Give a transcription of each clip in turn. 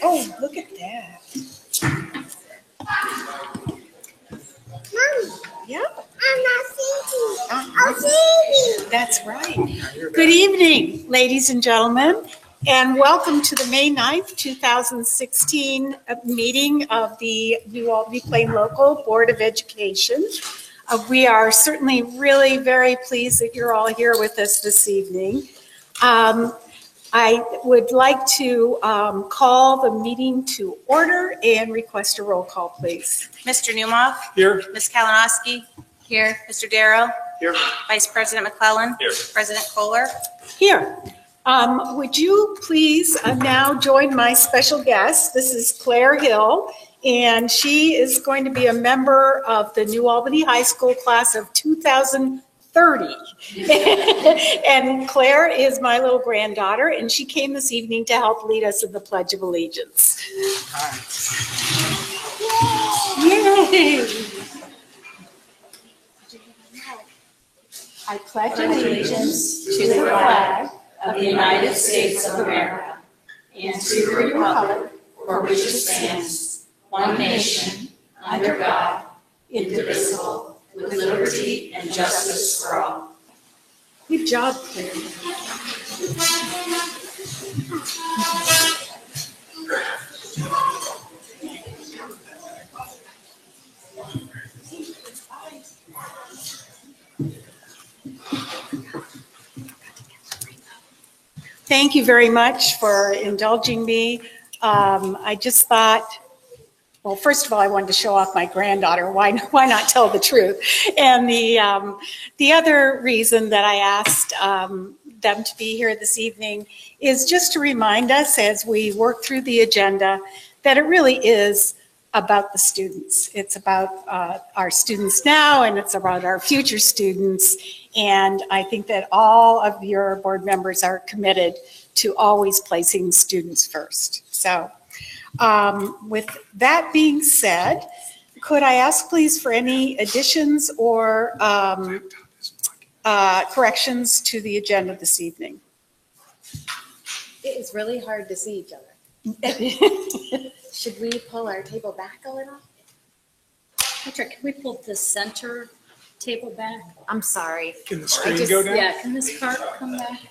Oh, look at that. Mom, Yep. I'm not singing. I'm singing. That's right. Good evening, ladies and gentlemen, and welcome to the May 9th, 2016 meeting of the New Albany Plain Local Board of Education. We are certainly really very pleased that you're all here with us this evening. I would like to call the meeting to order and request a roll call, please. Mr. Newmoff. Here. Ms. Kalinowski. Here. Mr. Darrow. Here. Vice President McClellan. Here. President Kohler. Here. Would you please now join my special guest? This is Claire Hill, and she is going to be a member of the New Albany High School class of 2030. And Claire is my little granddaughter, and she came this evening to help lead us in the Pledge of Allegiance. Yay! I pledge allegiance to the flag of the United States of America and to the republic for which it stands, one nation, under God, indivisible, with liberty and justice for all. Good job, Claire. Thank you very much for indulging me. I just thought, well, first of all, I wanted to show off my granddaughter. Why not tell the truth? And the other reason that I asked them to be here this evening is just to remind us as we work through the agenda that it really is about the students. It's about our students now, and it's about our future students. And I think that all of your board members are committed to always placing students first. So with that being said, could I ask please for any additions or corrections to the agenda this evening? It is really hard to see each other. Should we pull our table back a little? Patrick, can we pull the center table back? I'm sorry. Can the screen go down? Yeah, can this part come back?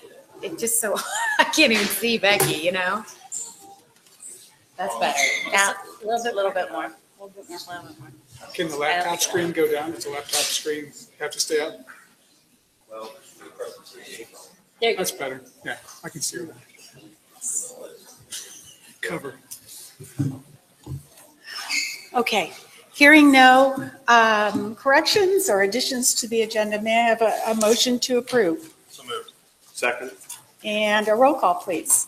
It just so, I can't even see Becky, you know? That's better. Now, A little bit more. A little bit more. Can the laptop screen go down? Does the laptop screen have to stay up? There you go. That's better. Yeah, I can see that. Cover. Okay, hearing no corrections or additions to the agenda, may I have a motion to approve? So moved. Second. And a roll call, please.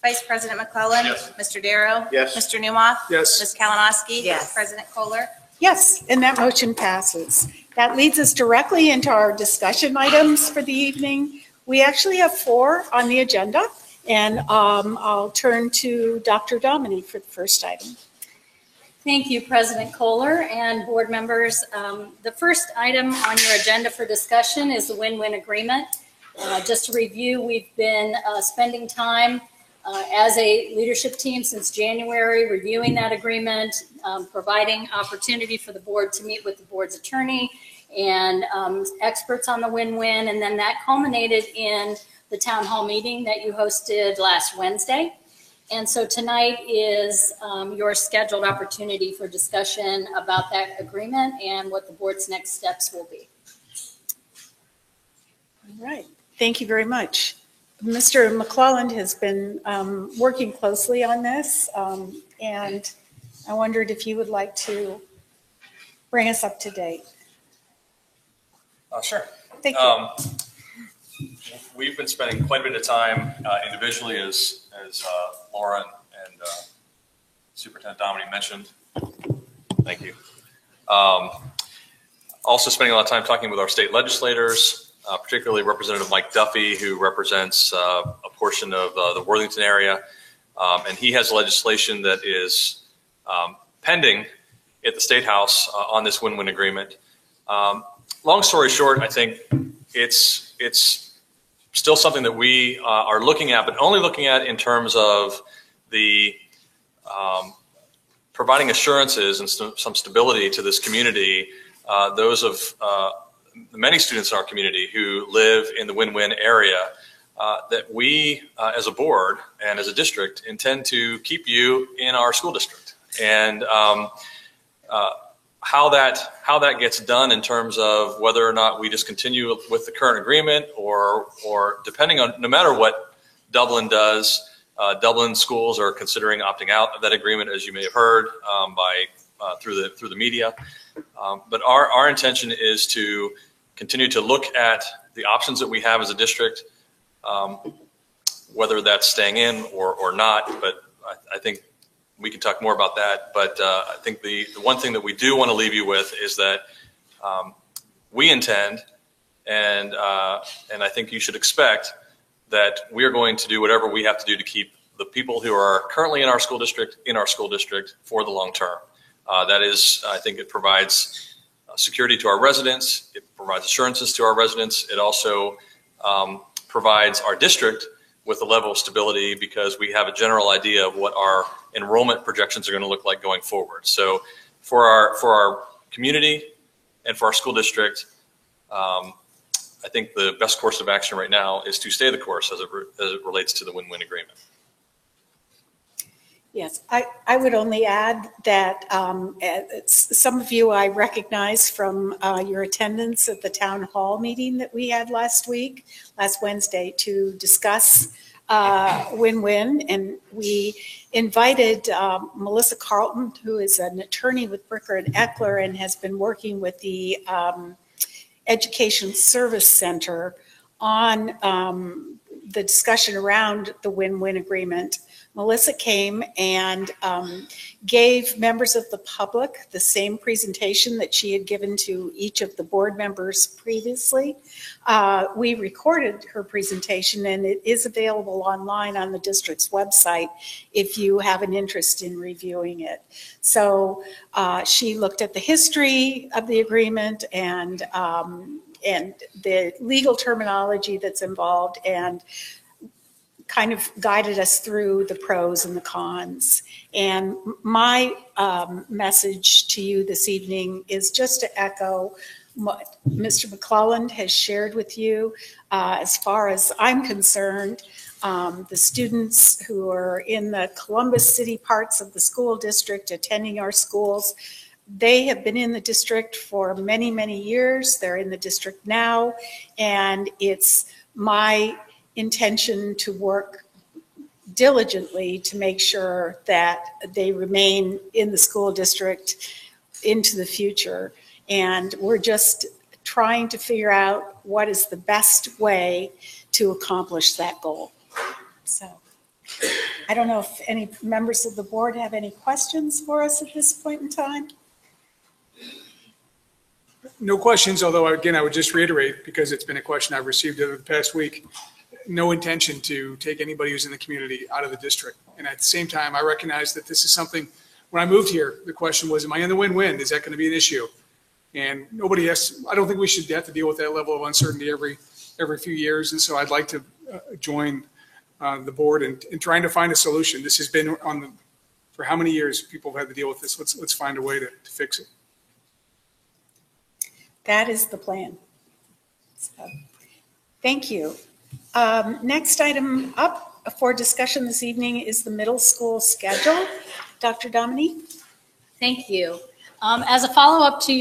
Vice President McClellan. Yes. Mr. Darrow. Yes. Mr. Newmoff. Yes. Ms. Kalinowski. Yes. President Kohler. Yes, and that motion passes. That leads us directly into our discussion items for the evening. We actually have 4 on the agenda, and I'll turn to Dr. Dominy for the first item. Thank you, President Kohler and board members. The first item on your agenda for discussion is the win-win agreement. Just to review, we've been spending time as a leadership team since January, reviewing that agreement, providing opportunity for the board to meet with the board's attorney and experts on the win-win, and then that culminated in the town hall meeting that you hosted last Wednesday. And so tonight is your scheduled opportunity for discussion about that agreement and what the board's next steps will be. All right, thank you very much. Mr. McClelland has been working closely on this, and I wondered if you would like to bring us up to date. Sure. Thank you. We've been spending quite a bit of time individually, as Laura and Superintendent Dominy mentioned. Thank you. Also spending a lot of time talking with our state legislators, particularly Representative Mike Duffy, who represents a portion of the Worthington area. And he has legislation that is pending at the State House on this win-win agreement. Long story short, I think it's still something that we are looking at, but only looking at in terms of the providing assurances and some stability to this community, those of the many students in our community who live in the Win-Win area, that we as a board and as a district intend to keep you in our school district. And how that gets done in terms of whether or not we just continue with the current agreement or depending on, no matter what Dublin does, Dublin schools are considering opting out of that agreement, as you may have heard through the media. But our intention is to continue to look at the options that we have as a district, whether that's staying in or not. But I think we can talk more about that. But I think the one thing that we do want to leave you with is that we intend, and I think you should expect, that we are going to do whatever we have to do to keep the people who are currently in our school district for the long term. That is, I think it provides security to our residents. It provides assurances to our residents. It also provides our district with a level of stability because we have a general idea of what our enrollment projections are going to look like going forward. So for our community and for our school district, I think the best course of action right now is to stay the course as it relates to the win-win agreement. Yes, I would only add that some of you I recognize from your attendance at the town hall meeting that we had last Wednesday, to discuss win-win. And we invited Melissa Carlton, who is an attorney with Bricker and Eckler and has been working with the Education Service Center on the discussion around the win-win agreement. Melissa came and gave members of the public the same presentation that she had given to each of the board members previously. We recorded her presentation and it is available online on the district's website if you have an interest in reviewing it. So she looked at the history of the agreement and the legal terminology that's involved, and kind of guided us through the pros and the cons. And my message to you this evening is just to echo what Mr. McClelland has shared with you. As far as I'm concerned, the students who are in the Columbus City parts of the school district attending our schools, they have been in the district for many, many years. They're in the district now, and it's my intention to work diligently to make sure that they remain in the school district into the future. And we're just trying to figure out what is the best way to accomplish that goal. So I don't know if any members of the board have any questions for us at this point in time. No questions, although again, I would just reiterate, because it's been a question I've received over the past week, no intention to take anybody who's in the community out of the district. And at the same time, I recognize that this is something, when I moved here, the question was, am I in the win-win? Is that going to be an issue? And nobody has, I don't think we should have to deal with that level of uncertainty every few years. And so I'd like to join the board in trying to find a solution. This has been for how many years people have had to deal with this. Let's find a way to fix it. That is the plan. So, thank you. Next item up for discussion this evening is the middle school schedule. Dr. Dominique? Thank you. As a follow-up to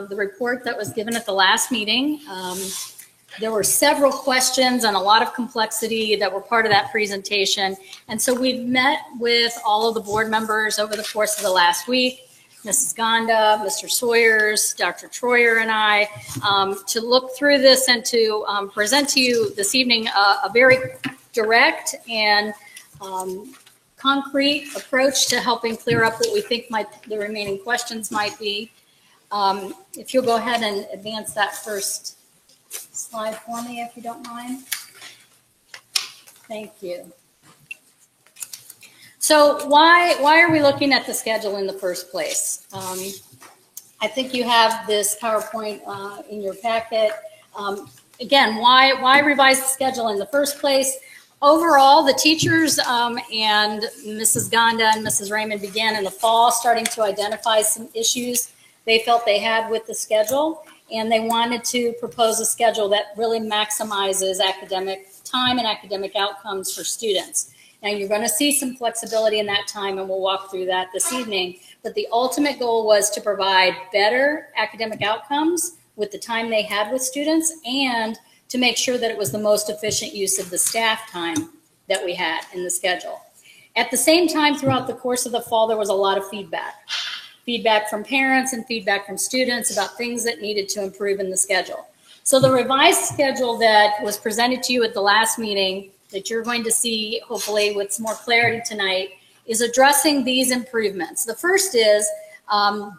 the report that was given at the last meeting, there were several questions and a lot of complexity that were part of that presentation. And so we've met with all of the board members over the course of the last week, Mrs. Gonda, Mr. Sawyers, Dr. Troyer, and I, to look through this and to present to you this evening a very direct and concrete approach to helping clear up what we think the remaining questions might be. If you'll go ahead and advance that first slide for me, if you don't mind. Thank you. So why are we looking at the schedule in the first place? I think you have this PowerPoint in your packet. Again, why revise the schedule in the first place? Overall, the teachers and Mrs. Gonda and Mrs. Raymond began in the fall starting to identify some issues they felt they had with the schedule, and they wanted to propose a schedule that really maximizes academic time and academic outcomes for students. Now, you're going to see some flexibility in that time, and we'll walk through that this evening, but the ultimate goal was to provide better academic outcomes with the time they had with students and to make sure that it was the most efficient use of the staff time that we had in the schedule. At the same time, throughout the course of the fall, there was a lot of feedback from parents and feedback from students about things that needed to improve in the schedule. So the revised schedule that was presented to you at the last meeting that you're going to see, hopefully with some more clarity tonight, is addressing these improvements. The first is,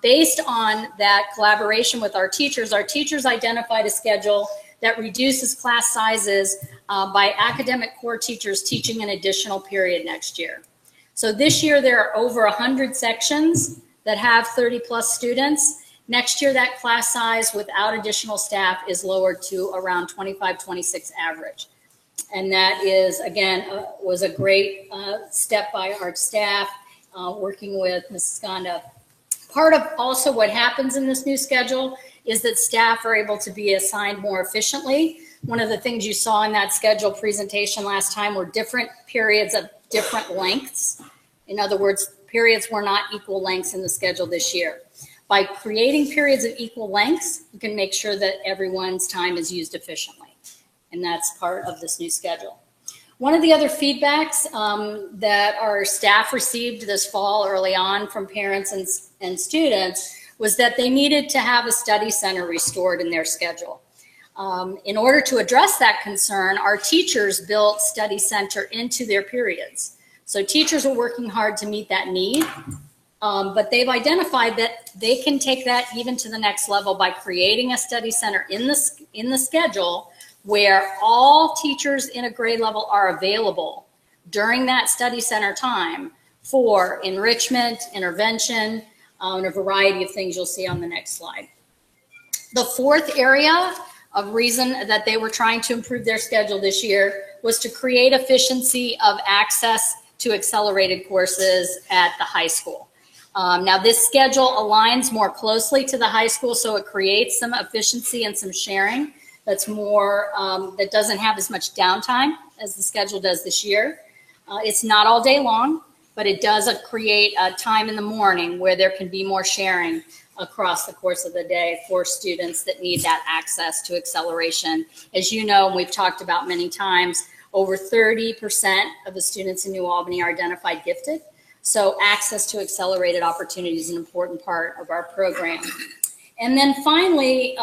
based on that collaboration with our teachers identified a schedule that reduces class sizes by academic core teachers teaching an additional period next year. So this year there are over 100 sections that have 30 plus students. Next year that class size without additional staff is lowered to around 25, 26 average. And that is, again, was a great step by our staff working with Mrs. Gonda. Part of also what happens in this new schedule is that staff are able to be assigned more efficiently. One of the things you saw in that schedule presentation last time were different periods of different lengths. In other words, periods were not equal lengths in the schedule this year. By creating periods of equal lengths, you can make sure that everyone's time is used efficiently. And that's part of this new schedule. One of the other feedbacks that our staff received this fall early on from parents and students was that they needed to have a study center restored in their schedule. In order to address that concern, our teachers built study center into their periods. So teachers are working hard to meet that need, but they've identified that they can take that even to the next level by creating a study center in the schedule where all teachers in a grade level are available during that study center time for enrichment, intervention, and a variety of things you'll see on the next slide. The fourth area of reason that they were trying to improve their schedule this year was to create efficiency of access to accelerated courses at the high school. Now this schedule aligns more closely to the high school, so it creates some efficiency and some sharing that's more, that doesn't have as much downtime as the schedule does this year. It's not all day long, but it does create a time in the morning where there can be more sharing across the course of the day for students that need that access to acceleration. As you know, and we've talked about many times, over 30% of the students in New Albany are identified gifted. So access to accelerated opportunity is an important part of our program. And then finally,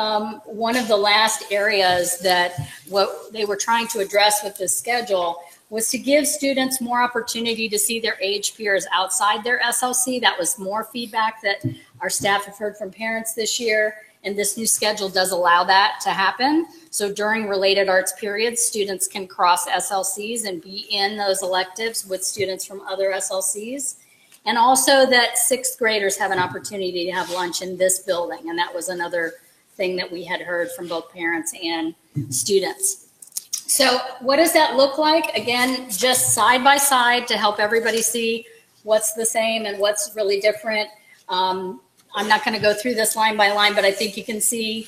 one of the last areas that what they were trying to address with this schedule was to give students more opportunity to see their age peers outside their SLC. That was more feedback that our staff have heard from parents this year, and this new schedule does allow that to happen. So during related arts periods, students can cross SLCs and be in those electives with students from other SLCs. And also that sixth graders have an opportunity to have lunch in this building. And that was another thing that we had heard from both parents and students. So what does that look like? Again, just side by side to help everybody see what's the same and what's really different. I'm not going to go through this line by line, but I think you can see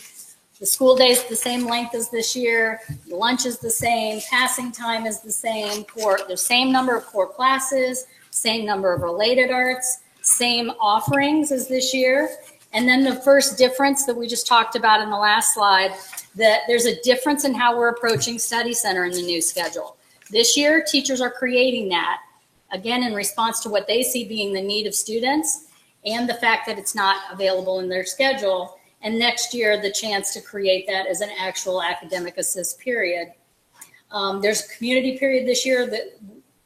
the school day is the same length as this year. The lunch is the same. Passing time is the same. The same number of core classes, same number of related arts, same offerings as this year. And then the first difference that we just talked about in the last slide, that there's a difference in how we're approaching Study Center in the new schedule. This year, teachers are creating that, again, in response to what they see being the need of students and the fact that it's not available in their schedule. And next year, the chance to create that as an actual academic assist period. There's a community period this year that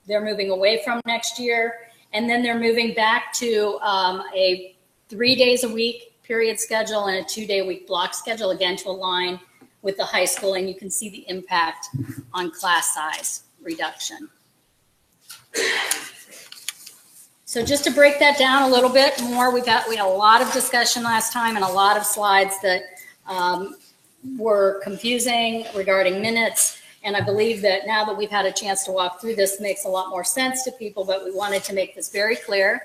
they're moving away from next year. And then they're moving back to a 3 days a week period schedule and a 2-day a week block schedule, again, to align with the high school. And you can see the impact on class size reduction. So just to break that down a little bit more, we had a lot of discussion last time and a lot of slides that were confusing regarding minutes And I believe that now that we've had a chance to walk through this, makes a lot more sense to people, but we wanted to make this very clear.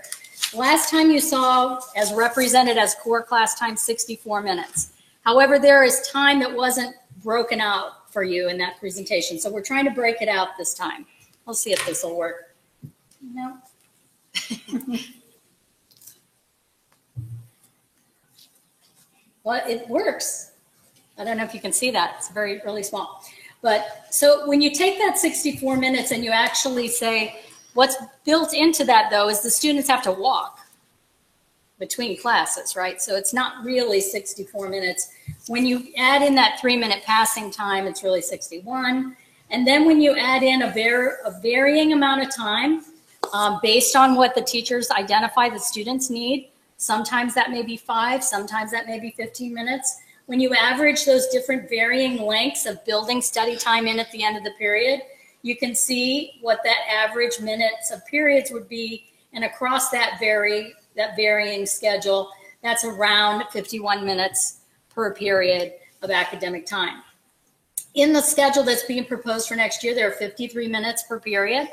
Last time you saw, as represented as core class time, 64 minutes. However, there is time that wasn't broken out for you in that presentation. So we're trying to break it out this time. We'll see if this will work. No. Well, it works. I don't know if you can see that. It's really small. But so when you take that 64 minutes and you actually say, what's built into that though is the students have to walk between classes, right? So it's not really 64 minutes. When you add in that 3-minute passing time, it's really 61. And then when you add in a varying amount of time based on what the teachers identify the students need, sometimes that may be 5, sometimes that may be 15 minutes. When you average those different varying lengths of building study time in at the end of the period, you can see what that average minutes of periods would be. And across that varying schedule, that's around 51 minutes per period of academic time. In the schedule that's being proposed for next year, there are 53 minutes per period.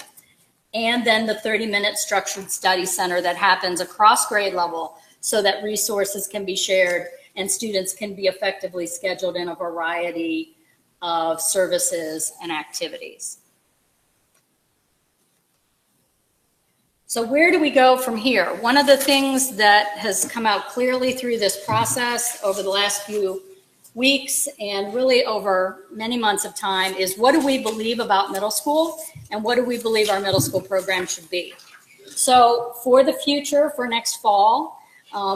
And then the 30-minute structured study center that happens across grade level so that resources can be shared and students can be effectively scheduled in a variety of services and activities. So where do we go from here? One of the things that has come out clearly through this process over the last few weeks and really over many months of time is what do we believe about middle school and what do we believe our middle school program should be? So for the future, for next fall,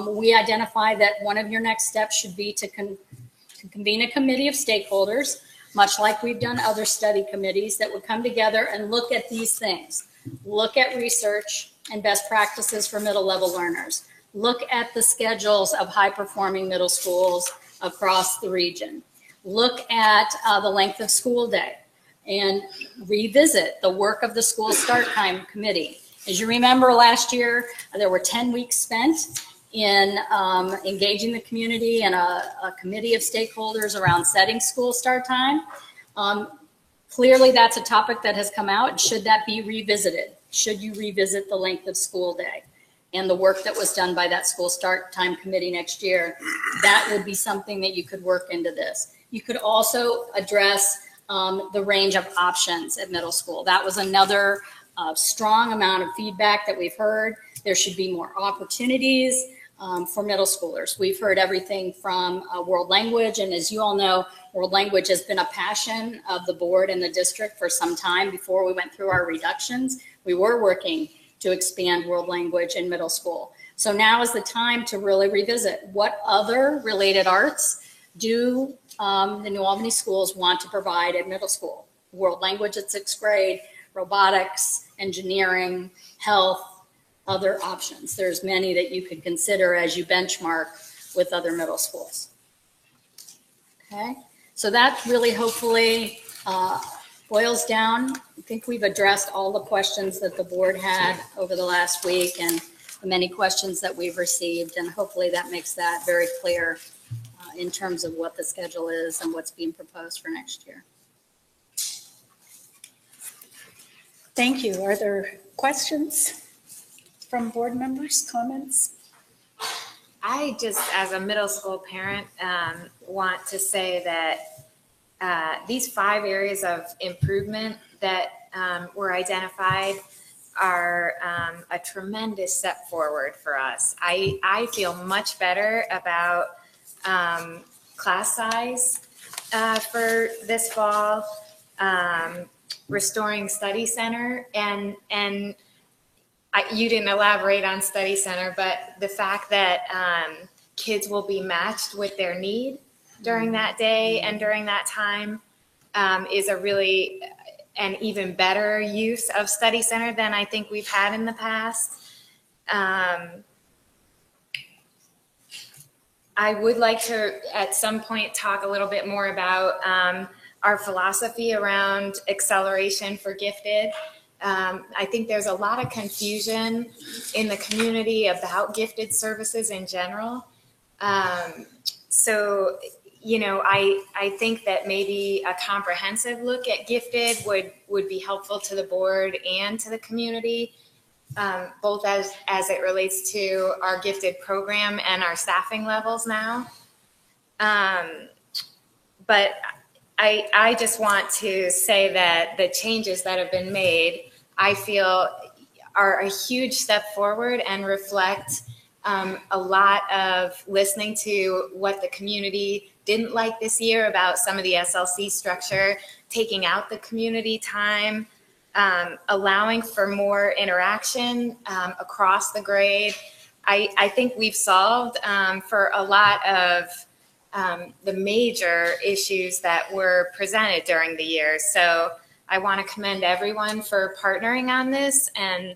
we identify that one of your next steps should be to convene a committee of stakeholders, much like we've done other study committees that would come together and look at these things. Look at research and best practices for middle level learners. Look at the schedules of high performing middle schools across the region. Look at the length of school day and revisit the work of the school start time committee. As you remember last year, there were 10 weeks spent in engaging the community and a committee of stakeholders around setting school start time. Clearly, that's a topic that has come out. Should that be revisited? Should you revisit the length of school day and the work that was done by that school start time committee next year? That would be something that you could work into this. You could also address the range of options at middle school. That was another strong amount of feedback that we've heard. There should be more opportunities for middle schoolers. We've heard everything from world language, and as you all know, world language has been a passion of the board and the district for some time. Before we went through our reductions, we were working to expand world language in middle school. So now is the time to really revisit what other related arts do the New Albany schools want to provide at middle school. World language at 6th grade, robotics, engineering, health, other options. There's many that you could consider as you benchmark with other middle schools. Okay, so that really hopefully boils down. I think we've addressed all the questions that the board had over the last week and the many questions that we've received, and hopefully that makes that very clear in terms of what the schedule is and what's being proposed for next year. Thank you. Are there questions from board members, comments? I just, as a middle school parent, want to say that these 5 areas of improvement that were identified are a tremendous step forward for us. I feel much better about class size for this fall, restoring study center, and you didn't elaborate on study center, but the fact that kids will be matched with their need during that day and during that time is a really an even better use of study center than I think we've had in the past. I would like to, at some point, talk a little bit more about our philosophy around acceleration for gifted. I think there's a lot of confusion in the community about gifted services in general. So, I think that maybe a comprehensive look at gifted would be helpful to the board and to the community, both as it relates to our gifted program and our staffing levels now. But I just want to say that the changes that have been made, I feel, are a huge step forward and reflect a lot of listening to what the community didn't like this year about some of the SLC structure, taking out the community time, allowing for more interaction across the grade. I think we've solved for a lot of the major issues that were presented during the year. So I want to commend everyone for partnering on this, and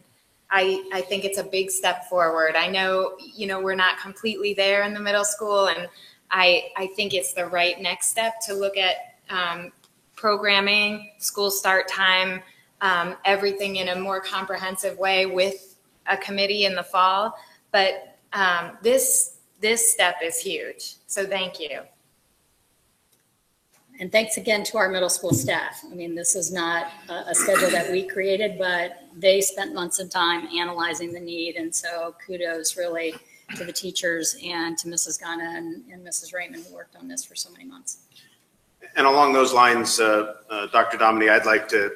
I think it's a big step forward. I know, we're not completely there in the middle school, and I think it's the right next step to look at programming, school start time, everything in a more comprehensive way with a committee in the fall. But this step is huge. So thank you. And thanks again to our middle school staff. I mean, this is not a schedule that we created, but they spent months of time analyzing the need. And so kudos really to the teachers and to Mrs. Ghana and Mrs. Raymond, who worked on this for so many months. And along those lines, Dr. Dominy, I'd like to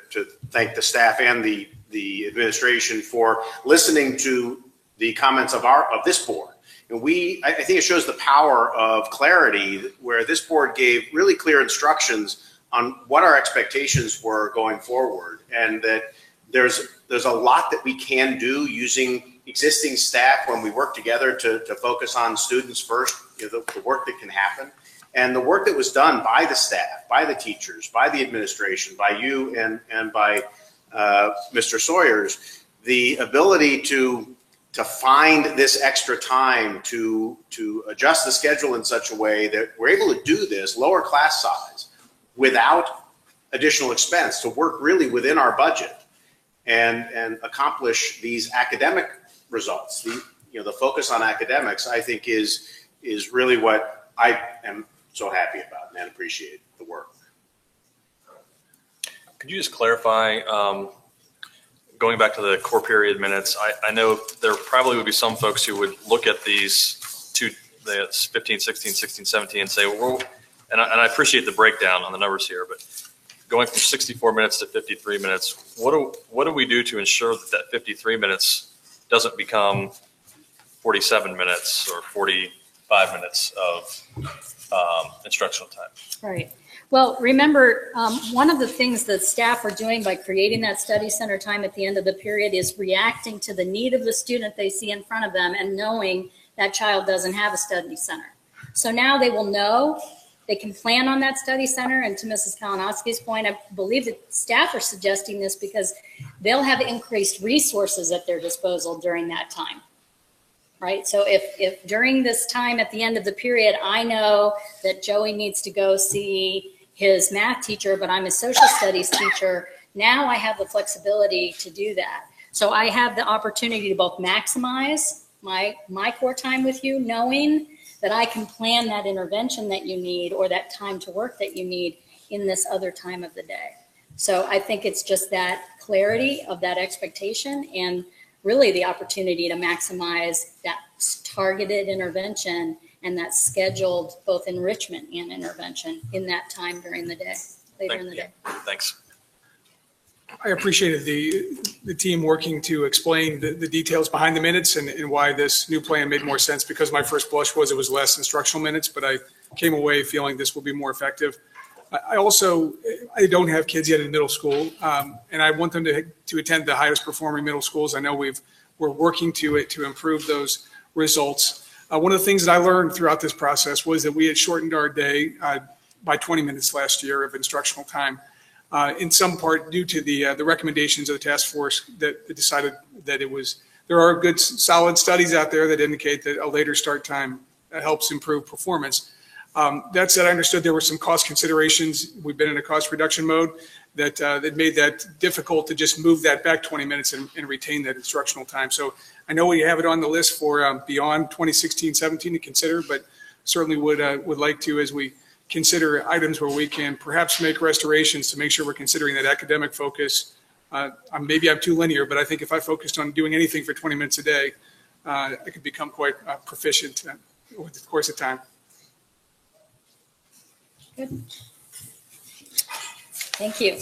thank the staff and the administration for listening to the comments of this board. And I think it shows the power of clarity, where this board gave really clear instructions on what our expectations were going forward, and that there's a lot that we can do using existing staff when we work together to focus on students first, the work that can happen. And the work that was done by the staff, by the teachers, by the administration, by you and by Mr. Sawyers, the ability to find this extra time to adjust the schedule in such a way that we're able to do this, lower class size, without additional expense, to work really within our budget and accomplish these academic results. The focus on academics, I think, is really what I am so happy about, and appreciate the work. Could you just clarify, going back to the core period minutes, I know there probably would be some folks who would look at these the 15, 16, 16, 17 and say, well, and I appreciate the breakdown on the numbers here, but going from 64 minutes to 53 minutes, what do we do to ensure that 53 minutes doesn't become 47 minutes or 45 minutes of instructional time? Right. Well, remember, one of the things that staff are doing by creating that study center time at the end of the period is reacting to the need of the student they see in front of them and knowing that child doesn't have a study center. So now they will know they can plan on that study center. And to Mrs. Kalinowski's point, I believe that staff are suggesting this because they'll have increased resources at their disposal during that time. Right. So if during this time at the end of the period, I know that Joey needs to go see his math teacher, but I'm a social studies teacher, now I have the flexibility to do that. So I have the opportunity to both maximize my core time with you, knowing that I can plan that intervention that you need or that time to work that you need in this other time of the day. So I think it's just that clarity of that expectation and really the opportunity to maximize that targeted intervention and that scheduled both enrichment and intervention in that time during the day, later in the day. Thanks. I appreciated the team working to explain the details behind the minutes and why this new plan made more sense, because my first blush was it was less instructional minutes, but I came away feeling this will be more effective. I don't have kids yet in middle school, and I want them to attend the highest performing middle schools. I know we're working to improve those results. One of the things that I learned throughout this process was that we had shortened our day by 20 minutes last year of instructional time, in some part due to the recommendations of the task force that decided that there are good solid studies out there that indicate that a later start time helps improve performance. That said, I understood there were some cost considerations. We've been in a cost reduction mode that made that difficult to just move that back 20 minutes and retain that instructional time. So I know we have it on the list for beyond 2016-17 to consider, but certainly would like to, as we consider items where we can perhaps make restorations to make sure we're considering that academic focus. Maybe I'm too linear, but I think if I focused on doing anything for 20 minutes a day, I could become quite proficient over the course of time. Good. Thank you.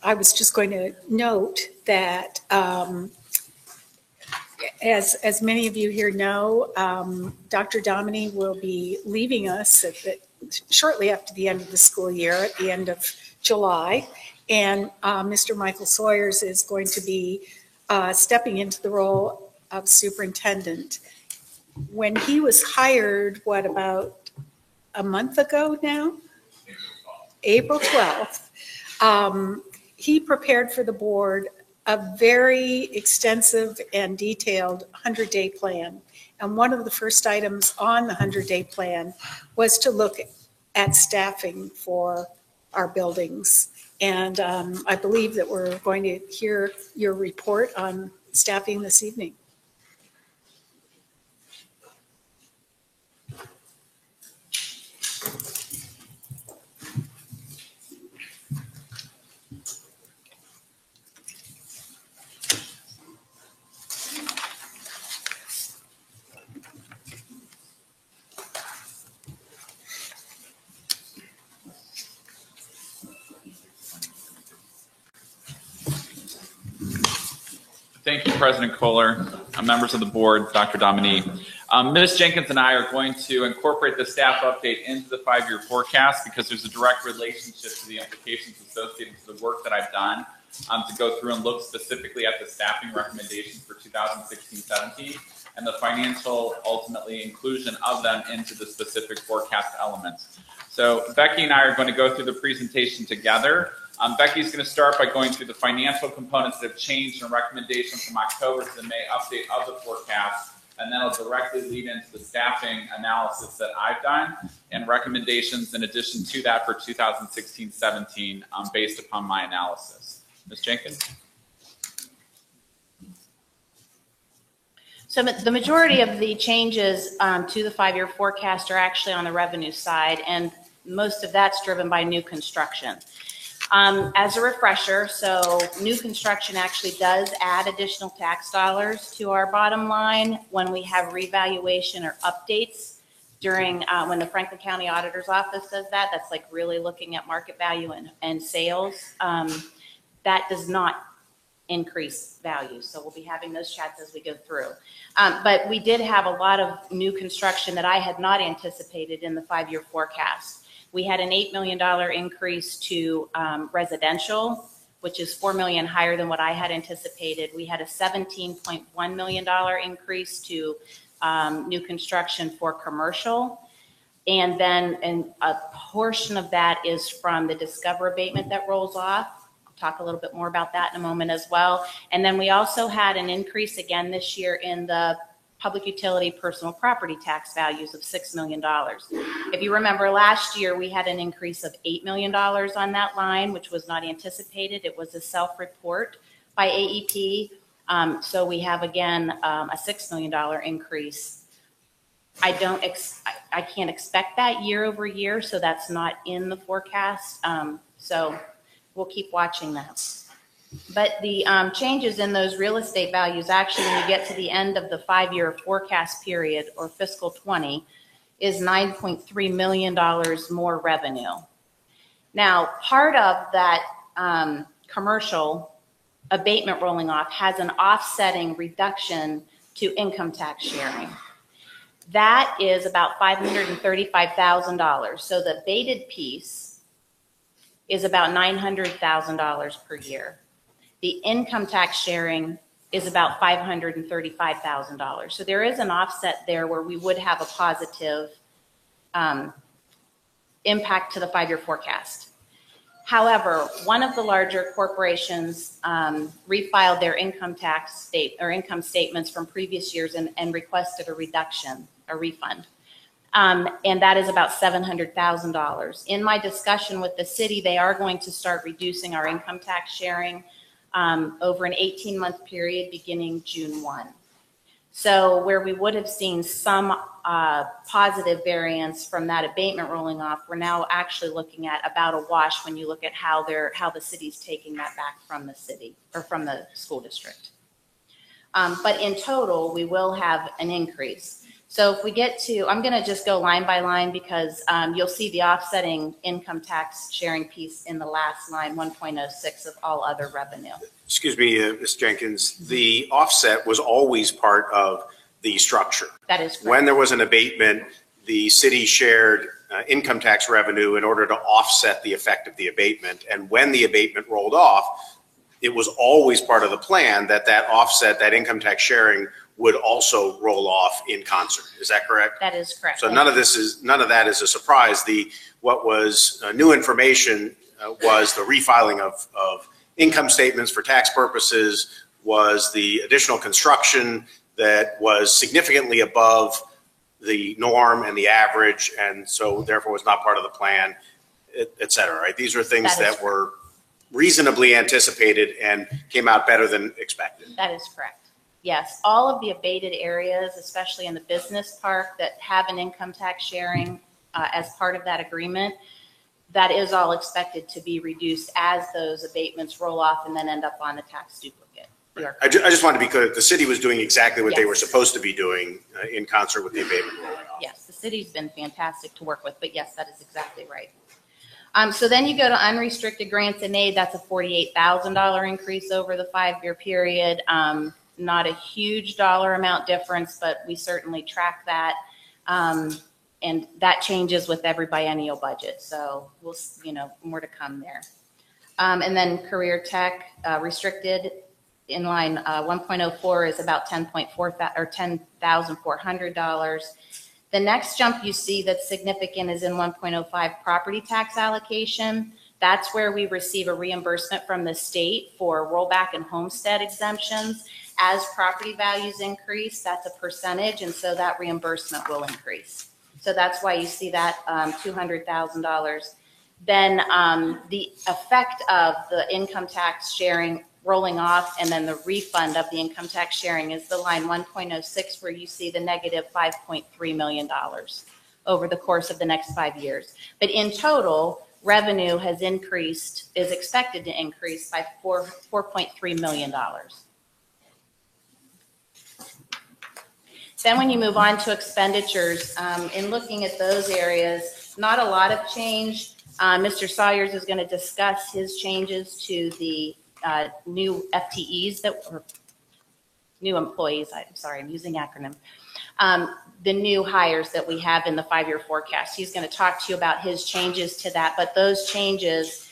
I was just going to note that, as many of you here know, Dr. Dominy will be leaving us shortly after the end of the school year, at the end of July. And Mr. Michael Sawyers is going to be stepping into the role of superintendent. When he was hired, about a month ago now? April 12th. He prepared for the board a very extensive and detailed 100-day plan. And one of the first items on the 100-day plan was to look at staffing for our buildings. And I believe that we're going to hear your report on staffing this evening. Thank you, President Kohler, members of the board, Dr. Dominy. Ms. Jenkins and I are going to incorporate the staff update into the 5-year forecast because there's a direct relationship to the implications associated with the work that I've done to go through and look specifically at the staffing recommendations for 2016-17 and the financial, ultimately, inclusion of them into the specific forecast elements. So Becky and I are going to go through the presentation together. Becky's going to start by going through the financial components that have changed and recommendations from October to the May update of the forecast, and then it'll directly lead into the staffing analysis that I've done and recommendations in addition to that for 2016-17 based upon my analysis. Ms. Jenkins? So the majority of the changes to the 5-year forecast are actually on the revenue side, and most of that's driven by new construction. As a refresher, so new construction actually does add additional tax dollars to our bottom line when we have revaluation or updates during when the Franklin County Auditor's Office does that. That's like really looking at market value and sales. That does not increase value. So we'll be having those chats as we go through. But we did have a lot of new construction that I had not anticipated in the 5-year forecast. We had an $8 million increase to residential, which is $4 million higher than what I had anticipated. We had a $17.1 million increase to new construction for commercial. And then a portion of that is from the Discover abatement that rolls off. I'll talk a little bit more about that in a moment as well. And then we also had an increase again this year in the public utility personal property tax values of $6 million. If you remember last year, we had an increase of $8 million on that line, which was not anticipated. It was a self-report by AEP. So we have again a $6 million increase. I can't expect that year over year, so that's not in the forecast. So we'll keep watching that. But the changes in those real estate values, actually, when you get to the end of the 5-year forecast period, or fiscal 20, is $9.3 million more revenue. Now, part of that commercial abatement rolling off has an offsetting reduction to income tax sharing. That is about $535,000. So the abated piece is about $900,000 per year. The income tax sharing is about $535,000. So there is an offset there where we would have a positive impact to the 5-year forecast. However, one of the larger corporations refiled their income statements from previous years and requested a reduction, a refund. And that is about $700,000. In my discussion with the city, they are going to start reducing our income tax sharing over an 18-month period beginning June 1. So where we would have seen some positive variance from that abatement rolling off, we're now actually looking at about a wash when you look at how the city's taking that back from the city or from the school district. But in total, we will have an increase. So if we get to, I'm going to just go line by line because you'll see the offsetting income tax sharing piece in the last line, 1.06 of all other revenue. Excuse me, Ms. Jenkins, the offset was always part of the structure. That is correct. When there was an abatement, the city shared income tax revenue in order to offset the effect of the abatement. And when the abatement rolled off, it was always part of the plan that offset, that income tax sharing, would also roll off in concert. Is that correct? That is correct. So none of that is a surprise. What was new information was the refiling of income statements for tax purposes, was the additional construction that was significantly above the norm and the average, and so therefore was not part of the plan, et cetera, right? These are things that were reasonably anticipated and came out better than expected. That is correct. Yes, all of the abated areas, especially in the business park that have an income tax sharing as part of that agreement, that is all expected to be reduced as those abatements roll off and then end up on the tax duplicate. I just want to be clear, the city was doing exactly what they were supposed to be doing in concert with the abatement rolling off. Yes, the city's been fantastic to work with, but yes, that is exactly right. So then you go to unrestricted grants and aid, that's a $48,000 increase over the 5-year period. Not a huge dollar amount difference, but we certainly track that. And that changes with every biennial budget. So we'll, more to come there. And then career tech restricted in line 1.04 is about $10,400. The next jump you see that's significant is in 1.05 property tax allocation. That's where we receive a reimbursement from the state for rollback and homestead exemptions. As property values increase, that's a percentage, and so that reimbursement will increase. So that's why you see that $200,000. Then the effect of the income tax sharing rolling off and then the refund of the income tax sharing is the line 1.06, where you see the negative $5.3 million over the course of the next 5 years. But in total, revenue has increased, is expected to increase by $4.3 million. Then when you move on to expenditures, in looking at those areas, not a lot of change. Mr. Sawyers is going to discuss his changes to the new FTEs or new employees. I'm sorry, I'm using acronym. The new hires that we have in the 5-year forecast. He's going to talk to you about his changes to that, but those changes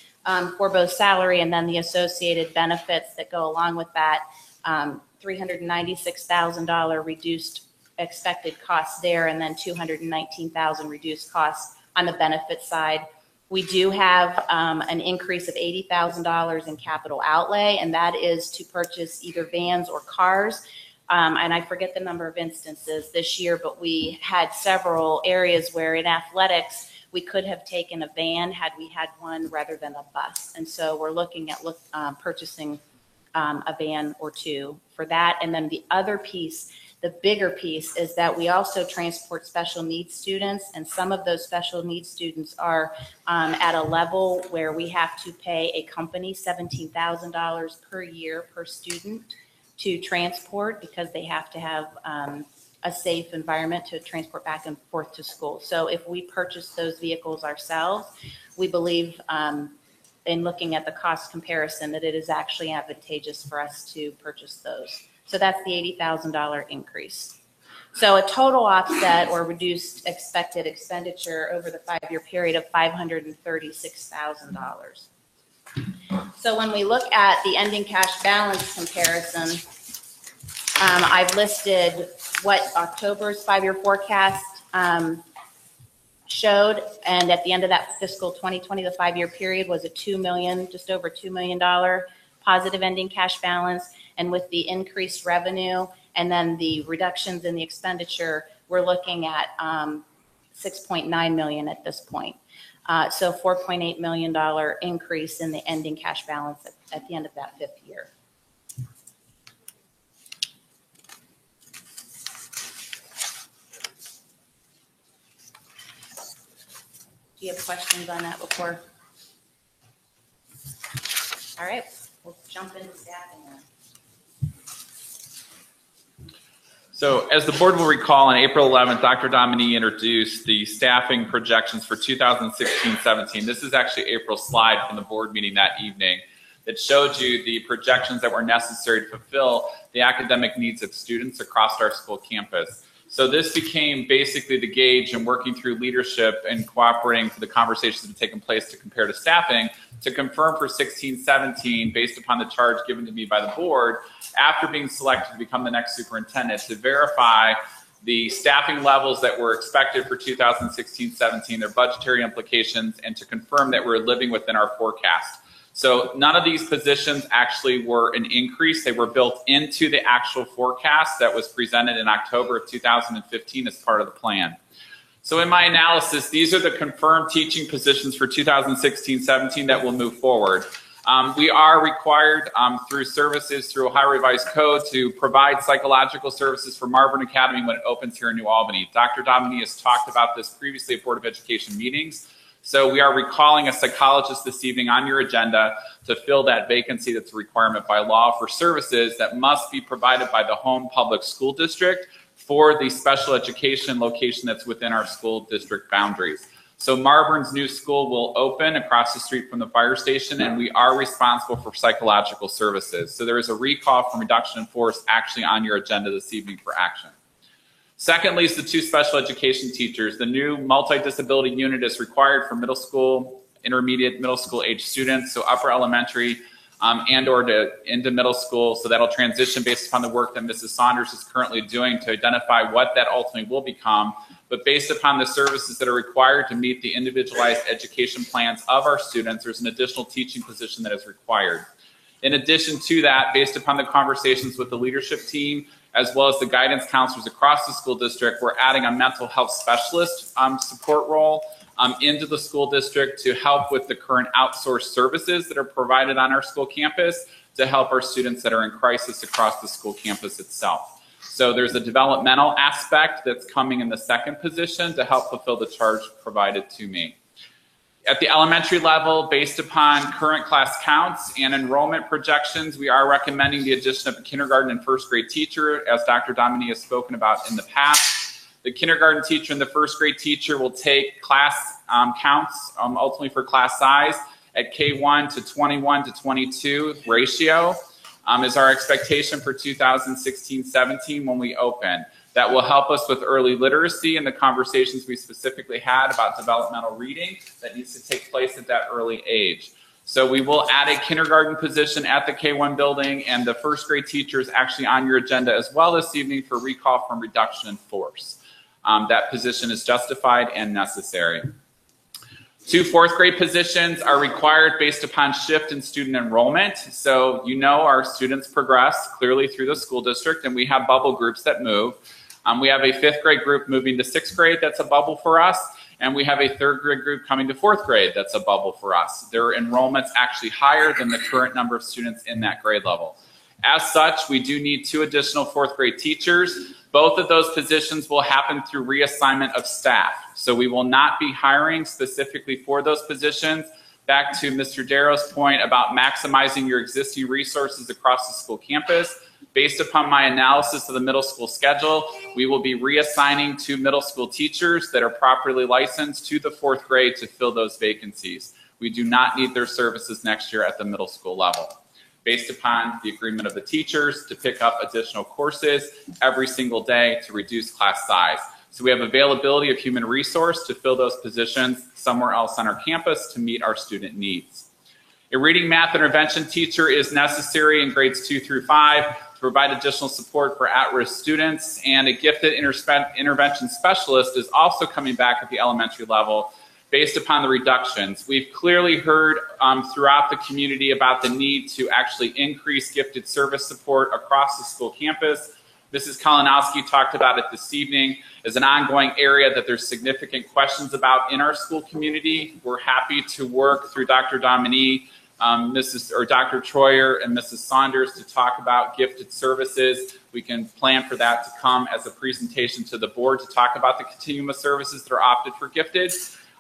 for both salary and then the associated benefits that go along with that, $396,000 reduced expected costs there, and then $219,000 reduced costs on the benefit side. We do have an increase of $80,000 in capital outlay, and that is to purchase either vans or cars. And I forget the number of instances this year, but we had several areas where in athletics, we could have taken a van had we had one rather than a bus. And so we're looking at purchasing a van or two for that. And then the other piece, the bigger piece, is that we also transport special needs students, and some of those special needs students are at a level where we have to pay a company $17,000 per year per student to transport, because they have to have a safe environment to transport back and forth to school. So if we purchase those vehicles ourselves, we believe in looking at the cost comparison that it is actually advantageous for us to purchase those. So that's the $80,000 increase. So a total offset or reduced expected expenditure over the 5-year period of $536,000. So when we look at the ending cash balance comparison, I've listed what October's 5-year forecast showed, and at the end of that fiscal 2020, the 5-year period was a just over $2 million positive ending cash balance. And with the increased revenue and then the reductions in the expenditure, we're looking at $6.9 million at this point. So $4.8 million increase in the ending cash balance at the end of that 5th year. Do you have questions on that before? All right, we'll jump into staffing now. So as the board will recall, on April 11th, Dr. Domini introduced the staffing projections for 2016-17. This is actually April's slide from the board meeting that evening that showed you the projections that were necessary to fulfill the academic needs of students across our school campus. So this became basically the gauge in working through leadership and cooperating for the conversations that have taken place to compare to staffing to confirm for 16-17, based upon the charge given to me by the board, after being selected to become the next superintendent, to verify the staffing levels that were expected for 2016-17, their budgetary implications, and to confirm that we're living within our forecast. So none of these positions actually were an increase. They were built into the actual forecast that was presented in October of 2015 as part of the plan. So in my analysis, these are the confirmed teaching positions for 2016-17 that will move forward. We are required through services, through Ohio Revised Code, to provide psychological services for Marburn Academy when it opens here in New Albany. Dr. Domini has talked about this previously at Board of Education meetings. So we are recalling a psychologist this evening on your agenda to fill that vacancy that's a requirement by law for services that must be provided by the home public school district for the special education location that's within our school district boundaries. So Marburn's new school will open across the street from the fire station, and we are responsible for psychological services. So there is a recall from reduction in force actually on your agenda this evening for action. Secondly is the 2 special education teachers. The new multi-disability unit is required for middle school, intermediate middle school age students, so upper elementary and or into middle school. So that'll transition based upon the work that Mrs. Saunders is currently doing to identify what that ultimately will become. But based upon the services that are required to meet the individualized education plans of our students, there's an additional teaching position that is required. In addition to that, based upon the conversations with the leadership team, as well as the guidance counselors across the school district, we're adding a mental health specialist support role into the school district to help with the current outsourced services that are provided on our school campus to help our students that are in crisis across the school campus itself. So there's a developmental aspect that's coming in the second position to help fulfill the charge provided to me. At the elementary level, based upon current class counts and enrollment projections, we are recommending the addition of a kindergarten and first grade teacher, as Dr. Domini has spoken about in the past. The kindergarten teacher and the first grade teacher will take class counts, ultimately for class size, at K1 to 21 to 22 ratio is our expectation for 2016-17 when we open. That will help us with early literacy and the conversations we specifically had about developmental reading that needs to take place at that early age. So we will add a kindergarten position at the K1 building, and the first grade teacher is actually on your agenda as well this evening for recall from reduction in force. That position is justified and necessary. 2 fourth grade positions are required based upon shift in student enrollment. So you know our students progress clearly through the school district, and we have bubble groups that move. We have a 5th grade group moving to 6th grade, that's a bubble for us, and we have a 3rd grade group coming to 4th grade, that's a bubble for us. Their enrollment's actually higher than the current number of students in that grade level. As such, we do need 2 additional 4th grade teachers. Both of those positions will happen through reassignment of staff. So we will not be hiring specifically for those positions. Back to Mr. Darrow's point about maximizing your existing resources across the school campus. Based upon my analysis of the middle school schedule, we will be reassigning 2 middle school teachers that are properly licensed to the 4th grade to fill those vacancies. We do not need their services next year at the middle school level. Based upon the agreement of the teachers to pick up additional courses every single day to reduce class size. So we have availability of human resource to fill those positions somewhere else on our campus to meet our student needs. A reading math intervention teacher is necessary in grades 2 through 5 to provide additional support for at-risk students, and a gifted intervention specialist is also coming back at the elementary level based upon the reductions. We've clearly heard throughout the community about the need to actually increase gifted service support across the school campus. Mrs. Kalinowski talked about it this evening as an ongoing area that there's significant questions about in our school community. We're happy to work through Dr. Domini, Dr. Troyer and Mrs. Saunders to talk about gifted services. We can plan for that to come as a presentation to the board to talk about the continuum of services that are opted for gifted.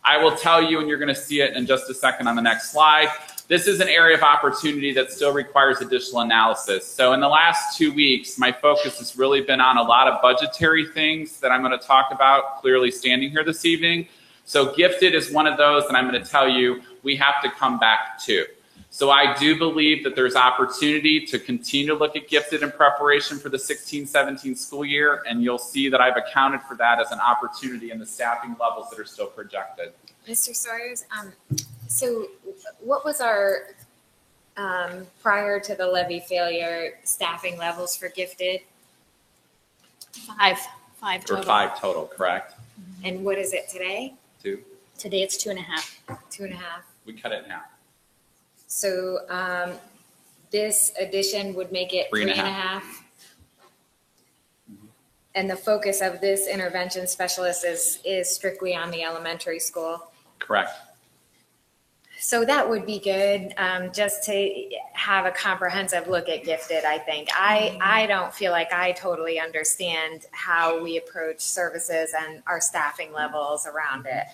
I will tell you, and you're going to see it in just a second on the next slide, this is an area of opportunity that still requires additional analysis. So in the last 2 weeks, my focus has really been on a lot of budgetary things that I'm going to talk about clearly standing here this evening. So gifted is one of those that I'm going to tell you we have to come back to. So I do believe that there's opportunity to continue to look at gifted in preparation for the 16-17 school year, and you'll see that I've accounted for that as an opportunity in the staffing levels that are still projected. Mr. Sawyers, so what was our, prior to the levy failure, staffing levels for gifted? Five Or total. 5 total, correct? And what is it today? 2. Today it's 2.5. 2.5. We cut it in half. So this addition would make it 3.5. And the focus of this intervention specialist is strictly on the elementary school. Correct. So that would be good, just to have a comprehensive look at gifted, I think. I don't feel like I totally understand how we approach services and our staffing levels around it.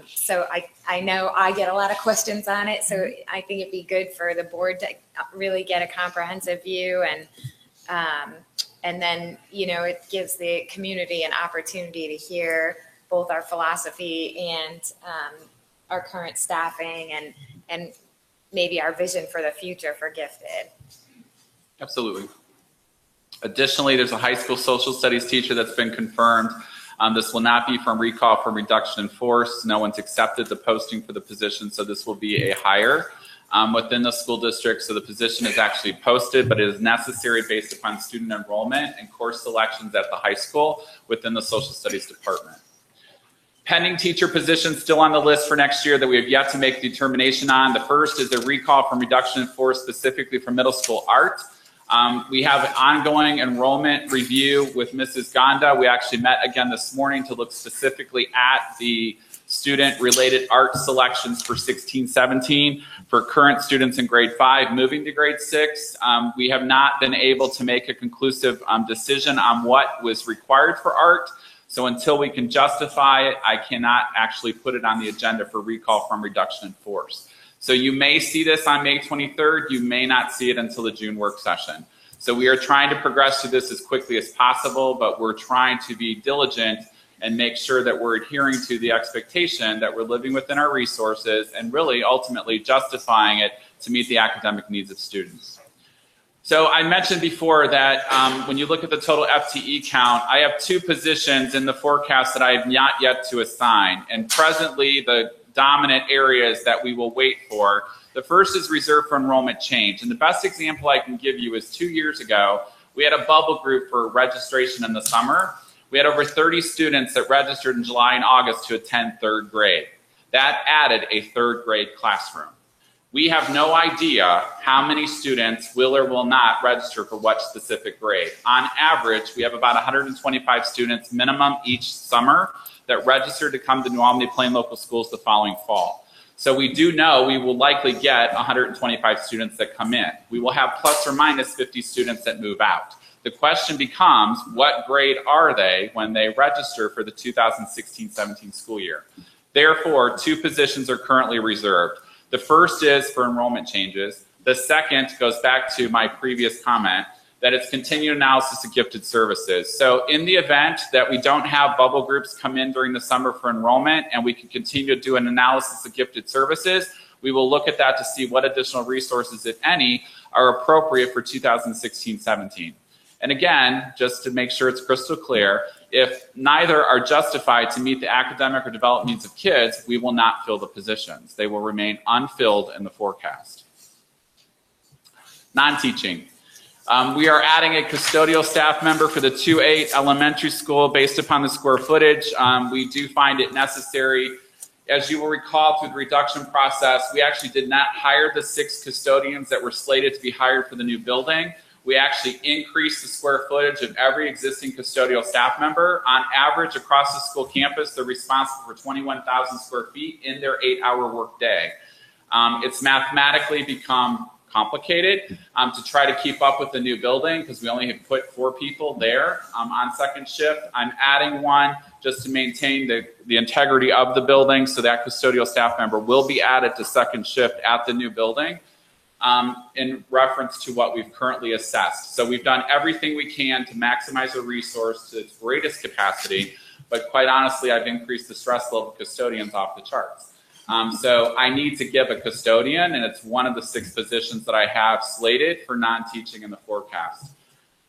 So I know I get a lot of questions on it, so I think it'd be good for the board to really get a comprehensive view, and then, you know, it gives the community an opportunity to hear both our philosophy and our current staffing and maybe our vision for the future for gifted. Absolutely. Additionally, there's a high school social studies teacher that's been confirmed. This will not be from recall from reduction in force. No one's accepted the posting for the position, so this will be a hire within the school district. So the position is actually posted, but it is necessary based upon student enrollment and course selections at the high school within the social studies department. Pending teacher positions still on the list for next year that we have yet to make a determination on. The first is a recall from reduction in force specifically for middle school art. We have an ongoing enrollment review with Mrs. Gonda. We actually met again this morning to look specifically at the student-related art selections for 16-17 for current students in grade 5 moving to grade 6. We have not been able to make a conclusive decision on what was required for art. So until we can justify it, I cannot actually put it on the agenda for recall from reduction in force. So you may see this on May 23rd. You may not see it until the June work session. So we are trying to progress through this as quickly as possible, but we're trying to be diligent and make sure that we're adhering to the expectation that we're living within our resources and really ultimately justifying it to meet the academic needs of students. So I mentioned before that when you look at the total FTE count, I have 2 positions in the forecast that I have not yet to assign. And presently, the dominant areas that we will wait for, the first is reserved for enrollment change. And the best example I can give you is 2 years ago, we had a bubble group for registration in the summer. We had over 30 students that registered in July and August to attend 3rd grade. That added a 3rd grade classroom. We have no idea how many students will or will not register for what specific grade. On average, we have about 125 students minimum each summer that register to come to New Albany Plain Local Schools the following fall. So we do know we will likely get 125 students that come in. We will have plus or minus 50 students that move out. The question becomes, what grade are they when they register for the 2016-17 school year? Therefore, 2 positions are currently reserved. The first is for enrollment changes. The second goes back to my previous comment that it's continued analysis of gifted services. So in the event that we don't have bubble groups come in during the summer for enrollment and we can continue to do an analysis of gifted services, we will look at that to see what additional resources, if any, are appropriate for 2016-17. And again, just to make sure it's crystal clear, if neither are justified to meet the academic or development needs of kids, we will not fill the positions. They will remain unfilled in the forecast. Non-teaching. We are adding a custodial staff member for the 2-8 elementary school based upon the square footage. We do find it necessary. As you will recall through the reduction process, we actually did not hire the 6 custodians that were slated to be hired for the new building. We actually increased the square footage of every existing custodial staff member. On average, across the school campus, they're responsible for 21,000 square feet in their 8-hour workday. It's mathematically become complicated to try to keep up with the new building because we only have put 4 people there on second shift. I'm adding one just to maintain the integrity of the building, so that custodial staff member will be added to second shift at the new building in reference to what we've currently assessed. So we've done everything we can to maximize a resource to its greatest capacity, but quite honestly, I've increased the stress level of custodians off the charts. So I need to give a custodian, and it's one of the 6 positions that I have slated for non-teaching in the forecast.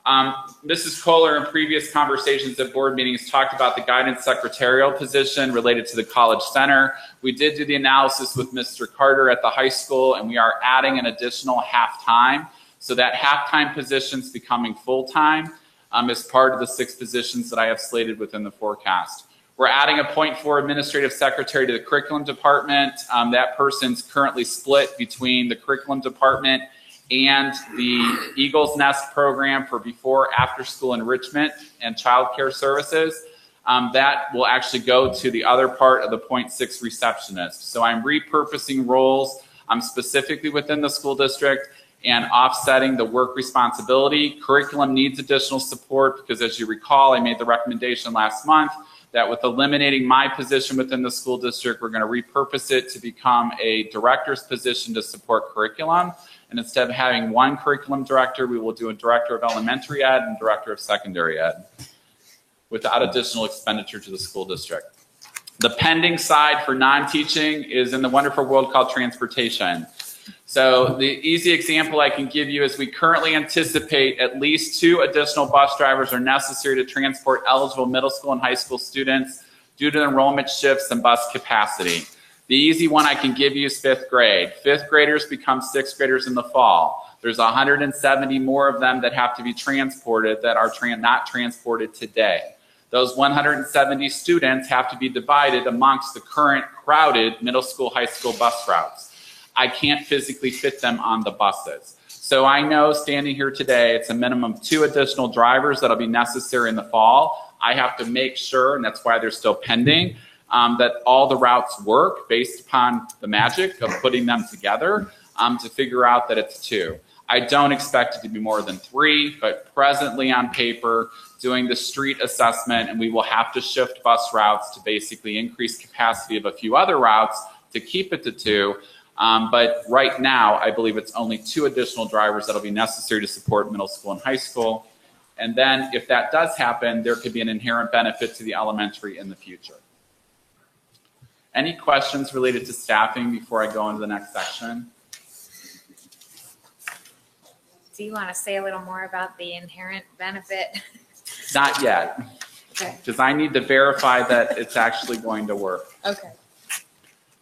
Mrs. Kohler, in previous conversations at board meetings, talked about the guidance secretarial position related to the college center. We did do the analysis with Mr. Carter at the high school, and we are adding an additional half-time. So that half-time position is becoming full-time as part of the 6 positions that I have slated within the forecast. We're adding a .4 administrative secretary to the curriculum department. That person's currently split between the curriculum department and the Eagles Nest program for before after school enrichment and childcare services. That will actually go to the other part of the .6 receptionist. So I'm repurposing roles specifically within the school district and offsetting the work responsibility. Curriculum needs additional support because, as you recall, I made the recommendation last month that with eliminating my position within the school district, we're going to repurpose it to become a director's position to support curriculum. And instead of having one curriculum director, we will do a director of elementary ed and director of secondary ed without additional expenditure to the school district. The pending side for non-teaching is in the wonderful world called transportation. So the easy example I can give you is we currently anticipate at least 2 additional bus drivers are necessary to transport eligible middle school and high school students due to enrollment shifts and bus capacity. The easy one I can give you is 5th grade. 5th graders become 6th graders in the fall. There's 170 more of them that have to be transported that are not transported today. Those 170 students have to be divided amongst the current crowded middle school, high school bus routes. I can't physically fit them on the buses. So I know standing here today, it's a minimum of 2 additional drivers that'll be necessary in the fall. I have to make sure, and that's why they're still pending, that all the routes work based upon the magic of putting them together to figure out that it's 2. I don't expect it to be more than 3, but presently on paper, doing the street assessment, and we will have to shift bus routes to basically increase capacity of a few other routes to keep it to 2. But right now, I believe it's only 2 additional drivers that'll be necessary to support middle school and high school. And then if that does happen, there could be an inherent benefit to the elementary in the future. Any questions related to staffing before I go into the next section? Do you want to say a little more about the inherent benefit? Not yet, Okay. because I need to verify that it's actually going to work. Okay.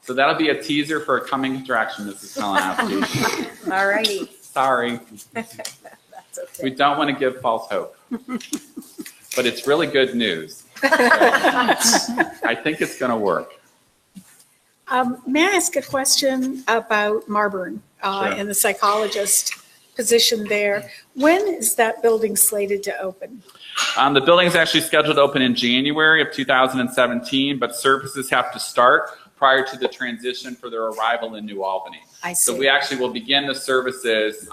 So that'll be a teaser for a coming attraction, Mrs. Kalinowski. All righty. Sorry. That's okay. We don't want to give false hope. But it's really good news. I think it's going to work. May I ask a question about Marburn Sure. and the psychologist position there? When is that building slated to open? The building is actually scheduled to open in January of 2017, but services have to start prior to the transition for their arrival in New Albany. I see. So we actually will begin the services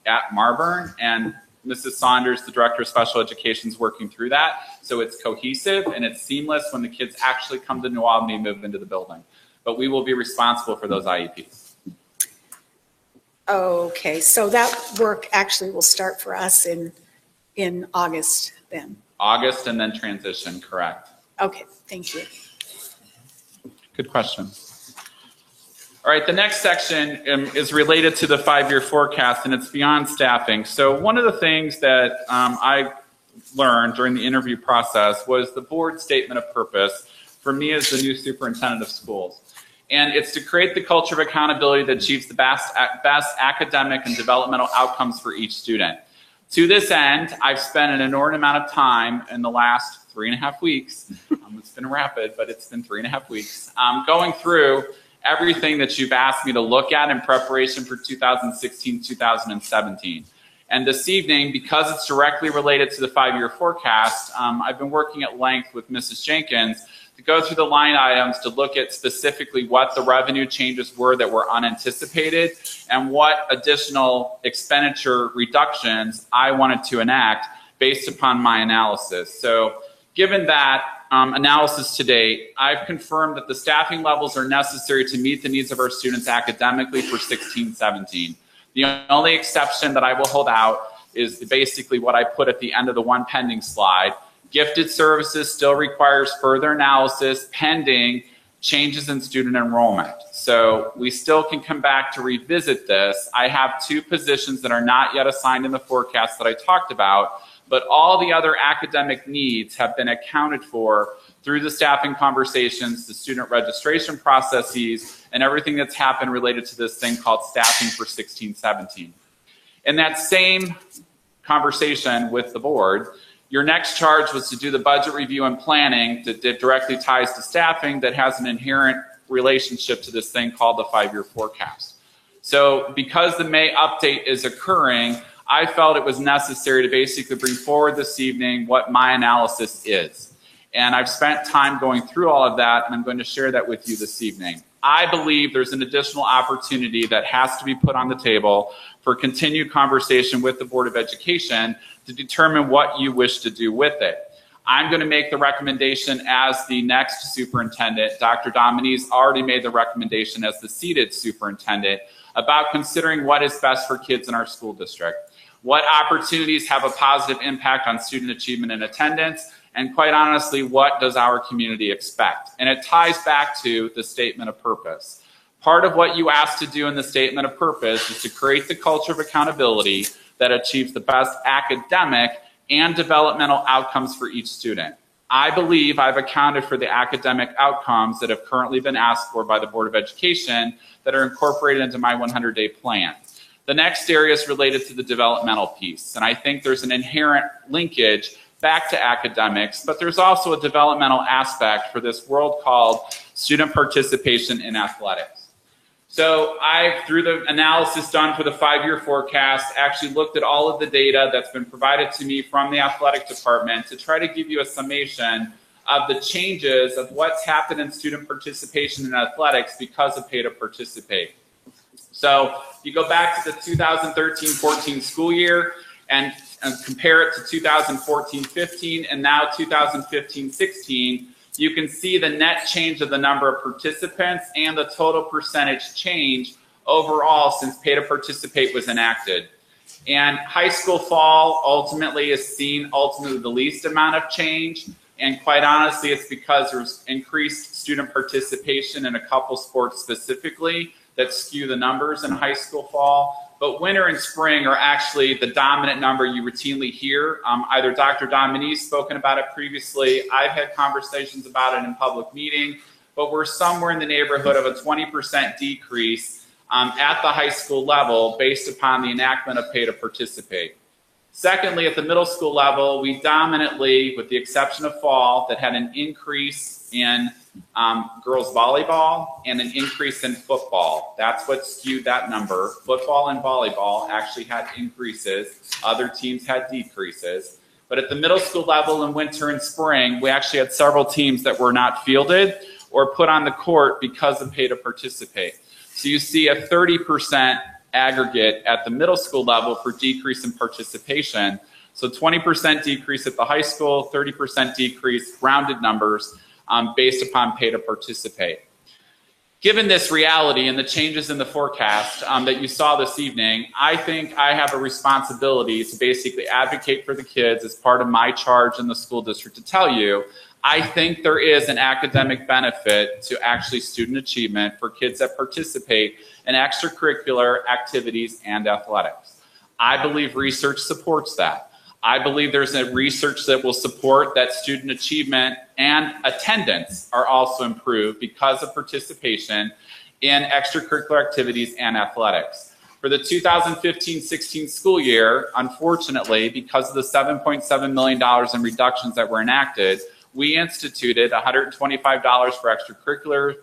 at Marburn, and Mrs. Saunders, the Director of Special Education, is working through that. So it's cohesive and it's seamless when the kids actually come to New Albany and move into the building. But we will be responsible for those IEPs. Okay, so that work actually will start for us in August then. August and then transition, correct. Okay, thank you. Good question. All right, the next section is related to the 5-year forecast, and it's beyond staffing. So one of the things that I learned during the interview process was the board statement of purpose for me as the new superintendent of schools. And it's to create the culture of accountability that achieves the best academic and developmental outcomes for each student. To this end, I've spent an inordinate amount of time in the last 3.5 weeks. It's been rapid, but it's been 3.5 weeks. Going through everything that you've asked me to look at in preparation for 2016-2017. And this evening, because it's directly related to the 5-year forecast, I've been working at length with Mrs. Jenkins to go through the line items to look at specifically what the revenue changes were that were unanticipated and what additional expenditure reductions I wanted to enact based upon my analysis. So given that analysis to date, I've confirmed that the staffing levels are necessary to meet the needs of our students academically for 16-17. The only exception that I will hold out is basically what I put at the end of the one pending slide. Gifted services still requires further analysis pending changes in student enrollment. So we still can come back to revisit this. I have 2 positions that are not yet assigned in the forecast that I talked about, but all the other academic needs have been accounted for through the staffing conversations, the student registration processes, and everything that's happened related to this thing called staffing for 16-17. In that same conversation with the board, your next charge was to do the budget review and planning that directly ties to staffing that has an inherent relationship to this thing called the 5-year forecast. So because the May update is occurring, I felt it was necessary to basically bring forward this evening what my analysis is. And I've spent time going through all of that, and I'm going to share that with you this evening. I believe there's an additional opportunity that has to be put on the table for continued conversation with the Board of Education to determine what you wish to do with it. I'm going to make the recommendation as the next superintendent. Dr. Domini's already made the recommendation as the seated superintendent about considering what is best for kids in our school district. What opportunities have a positive impact on student achievement and attendance, and quite honestly, what does our community expect? And it ties back to the statement of purpose. Part of what you asked to do in the statement of purpose is to create the culture of accountability that achieves the best academic and developmental outcomes for each student. I believe I've accounted for the academic outcomes that have currently been asked for by the Board of Education that are incorporated into my 100-day plan. The next area is related to the developmental piece, and I think there's an inherent linkage back to academics, but there's also a developmental aspect for this world called student participation in athletics. So through the analysis done for the 5-year forecast, actually looked at all of the data that's been provided to me from the athletic department to try to give you a summation of the changes of what's happened in student participation in athletics because of Pay to Participate. So you go back to the 2013-14 school year and compare it to 2014-15 and now 2015-16, you can see the net change of the number of participants and the total percentage change overall since Pay to Participate was enacted. And high school fall ultimately is seen the least amount of change. And quite honestly, it's because there's increased student participation in a couple sports specifically that skew the numbers in high school fall. But winter and spring are actually the dominant number you routinely hear. Either Dr. Domini's spoken about it previously, I've had conversations about it in public meeting, but we're somewhere in the neighborhood of a 20% decrease at the high school level based upon the enactment of Pay to Participate. Secondly, at the middle school level, we dominantly, with the exception of fall, that had an increase in girls volleyball and an increase in football. That's what skewed that number. Football and volleyball actually had increases. Other teams had decreases. But at the middle school level in winter and spring, we actually had several teams that were not fielded or put on the court because of Pay to Participate. So you see a 30% aggregate at the middle school level for decrease in participation. So 20% decrease at the high school, 30% decrease, rounded numbers, based upon Pay to Participate. Given this reality and the changes in the forecast that you saw this evening, I think I have a responsibility to basically advocate for the kids as part of my charge in the school district to tell you, I think there is an academic benefit to actually student achievement for kids that participate in extracurricular activities and athletics. I believe research supports that. I believe there's a research that will support that student achievement and attendance are also improved because of participation in extracurricular activities and athletics. For the 2015-16 school year, unfortunately, because of the $7.7 million in reductions that were enacted, we instituted $125 for extracurricular,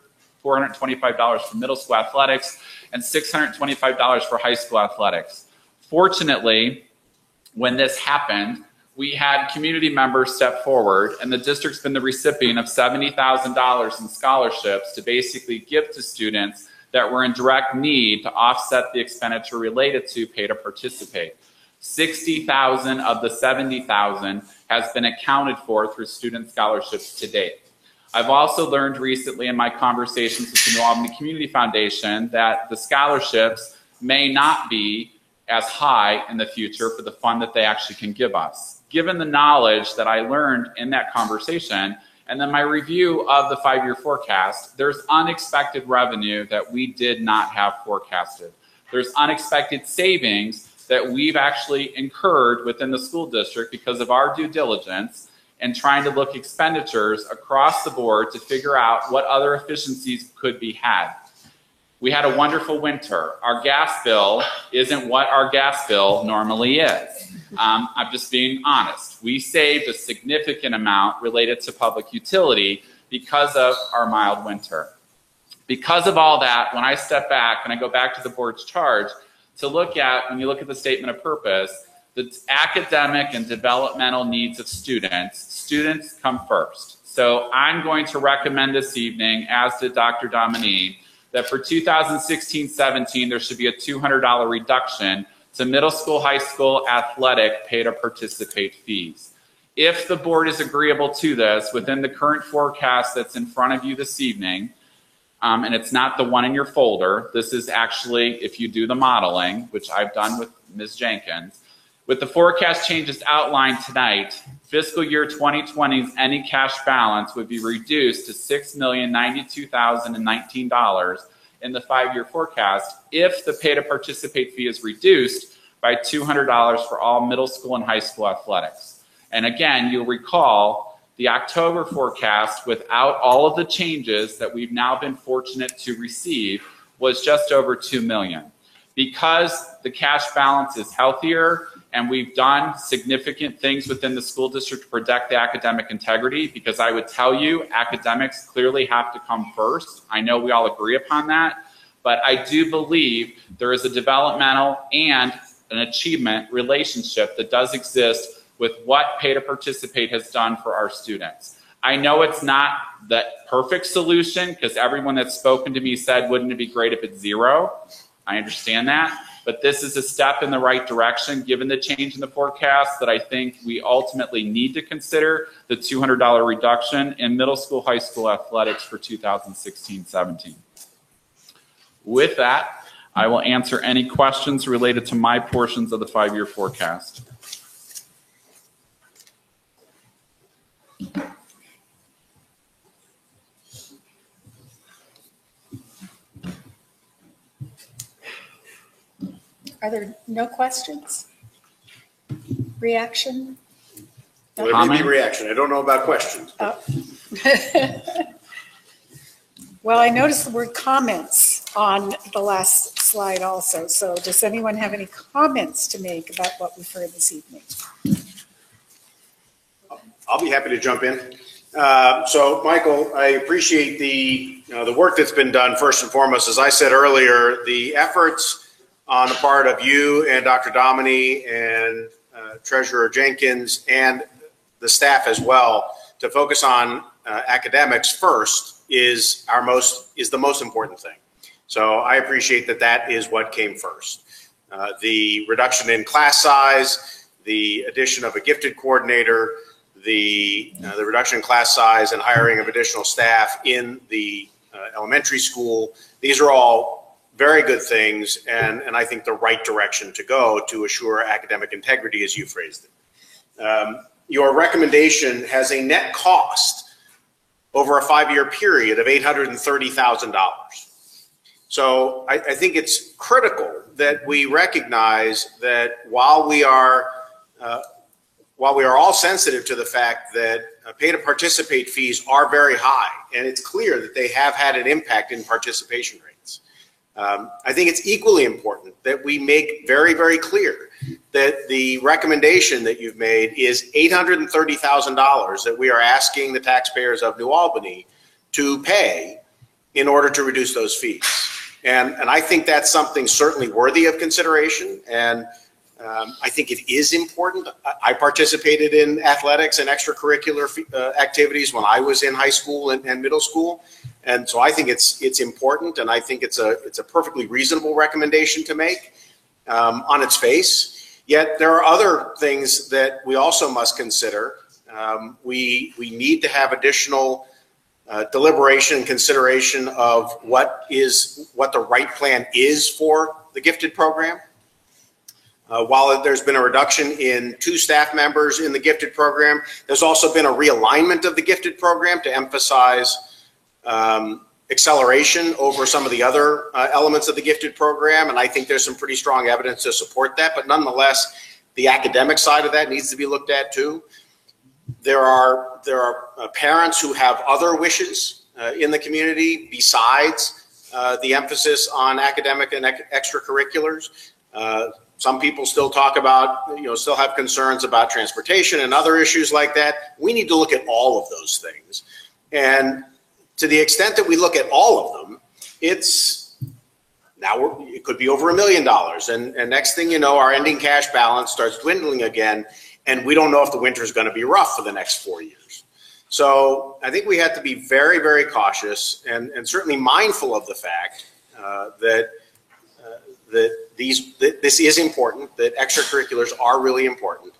$425 for middle school athletics, and $625 for high school athletics. Fortunately, when this happened, we had community members step forward, and the district's been the recipient of $70,000 in scholarships to basically give to students that were in direct need to offset the expenditure related to pay to participate. 60,000 of the 70,000 has been accounted for through student scholarships to date. I've also learned recently in my conversations with the New Albany Community Foundation that the scholarships may not be as high in the future for the fund that they actually can give us. Given the knowledge that I learned in that conversation, and then my review of the 5-year forecast, there's unexpected revenue that we did not have forecasted. There's unexpected savings that we've actually incurred within the school district because of our due diligence and trying to look expenditures across the board to figure out what other efficiencies could be had. We had a wonderful winter. Our gas bill isn't what our gas bill normally is. I'm just being honest. We saved a significant amount related to public utility because of our mild winter. Because of all that, when I step back and I go back to the board's charge to look at, when you look at the statement of purpose, the academic and developmental needs of students come first. So I'm going to recommend this evening, as did Dr. Domini, that for 2016-17, there should be a $200 reduction to middle school, high school athletic pay to participate fees. If the board is agreeable to this within the current forecast that's in front of you this evening, and it's not the one in your folder, this is actually, if you do the modeling, which I've done with Ms. Jenkins, with the forecast changes outlined tonight, fiscal year 2020's any cash balance would be reduced to $6,092,019 in the 5-year forecast if the pay to participate fee is reduced by $200 for all middle school and high school athletics. And again, you'll recall the October forecast without all of the changes that we've now been fortunate to receive was just over $2 million. Because the cash balance is healthier and we've done significant things within the school district to protect the academic integrity, because I would tell you academics clearly have to come first. I know we all agree upon that, but I do believe there is a developmental and an achievement relationship that does exist with what pay to participate has done for our students. I know it's not the perfect solution, because everyone that's spoken to me said, wouldn't it be great if it's zero? I understand that, but this is a step in the right direction given the change in the forecast that I think we ultimately need to consider the $200 reduction in middle school, high school athletics for 2016-17. With that, I will answer any questions related to my portions of the 5-year forecast. Are there no questions? Reaction? Well, maybe reaction. I don't know about questions. Well, I noticed the word comments on the last slide also. So does anyone have any comments to make about what we've heard this evening? I'll be happy to jump in. So, Michael, I appreciate the work that's been done. First and foremost, as I said earlier, the efforts on the part of you and Dr. Domini and Treasurer Jenkins and the staff as well to focus on academics first is the most important thing. So I appreciate that that is what came first. The reduction in class size, the addition of a gifted coordinator, the reduction in class size and hiring of additional staff in the elementary school, these are all very good things, and I think the right direction to go to assure academic integrity, as you phrased it. Your recommendation has a net cost over a 5-year period of $830,000. So I think it's critical that we recognize that while we are all sensitive to the fact that pay to participate fees are very high, and it's clear that they have had an impact in participation rates. I think it's equally important that we make very, very clear that the recommendation that you've made is $830,000 that we are asking the taxpayers of New Albany to pay in order to reduce those fees. And I think that's something certainly worthy of consideration. And I think it is important. I participated in athletics and extracurricular activities when I was in high school and middle school. And so I think it's important, and I think it's a perfectly reasonable recommendation to make on its face. Yet there are other things that we also must consider. We need to have additional deliberation and consideration of what the right plan is for the gifted program. While there's been a reduction in 2 staff members in the gifted program, there's also been a realignment of the gifted program to emphasize acceleration over some of the other elements of the gifted program. And I think there's some pretty strong evidence to support that. But nonetheless, the academic side of that needs to be looked at too. There are parents who have other wishes in the community besides the emphasis on academic and extracurriculars. Some people still talk about, still have concerns about transportation and other issues like that. We need to look at all of those things. And to the extent that we look at all of them, it could be over $1 million. And next thing you know, our ending cash balance starts dwindling again. And we don't know if the winter is going to be rough for the next 4 years. So I think we have to be very, very cautious and certainly mindful of the fact that this is important, that extracurriculars are really important,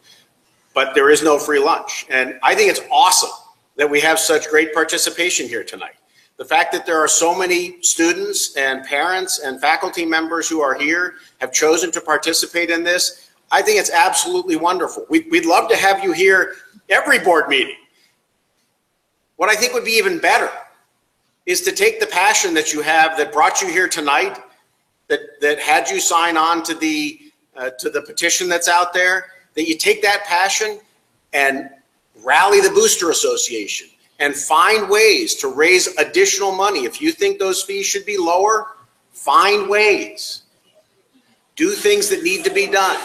but there is no free lunch. And I think it's awesome that we have such great participation here tonight. The fact that there are so many students and parents and faculty members who are here have chosen to participate in this, I think it's absolutely wonderful. We'd love to have you here every board meeting. What I think would be even better is to take the passion that you have that brought you here tonight, that had you sign on to the petition that's out there, that you take that passion and rally the Booster Association and find ways to raise additional money. If you think those fees should be lower, find ways. Do things that need to be done.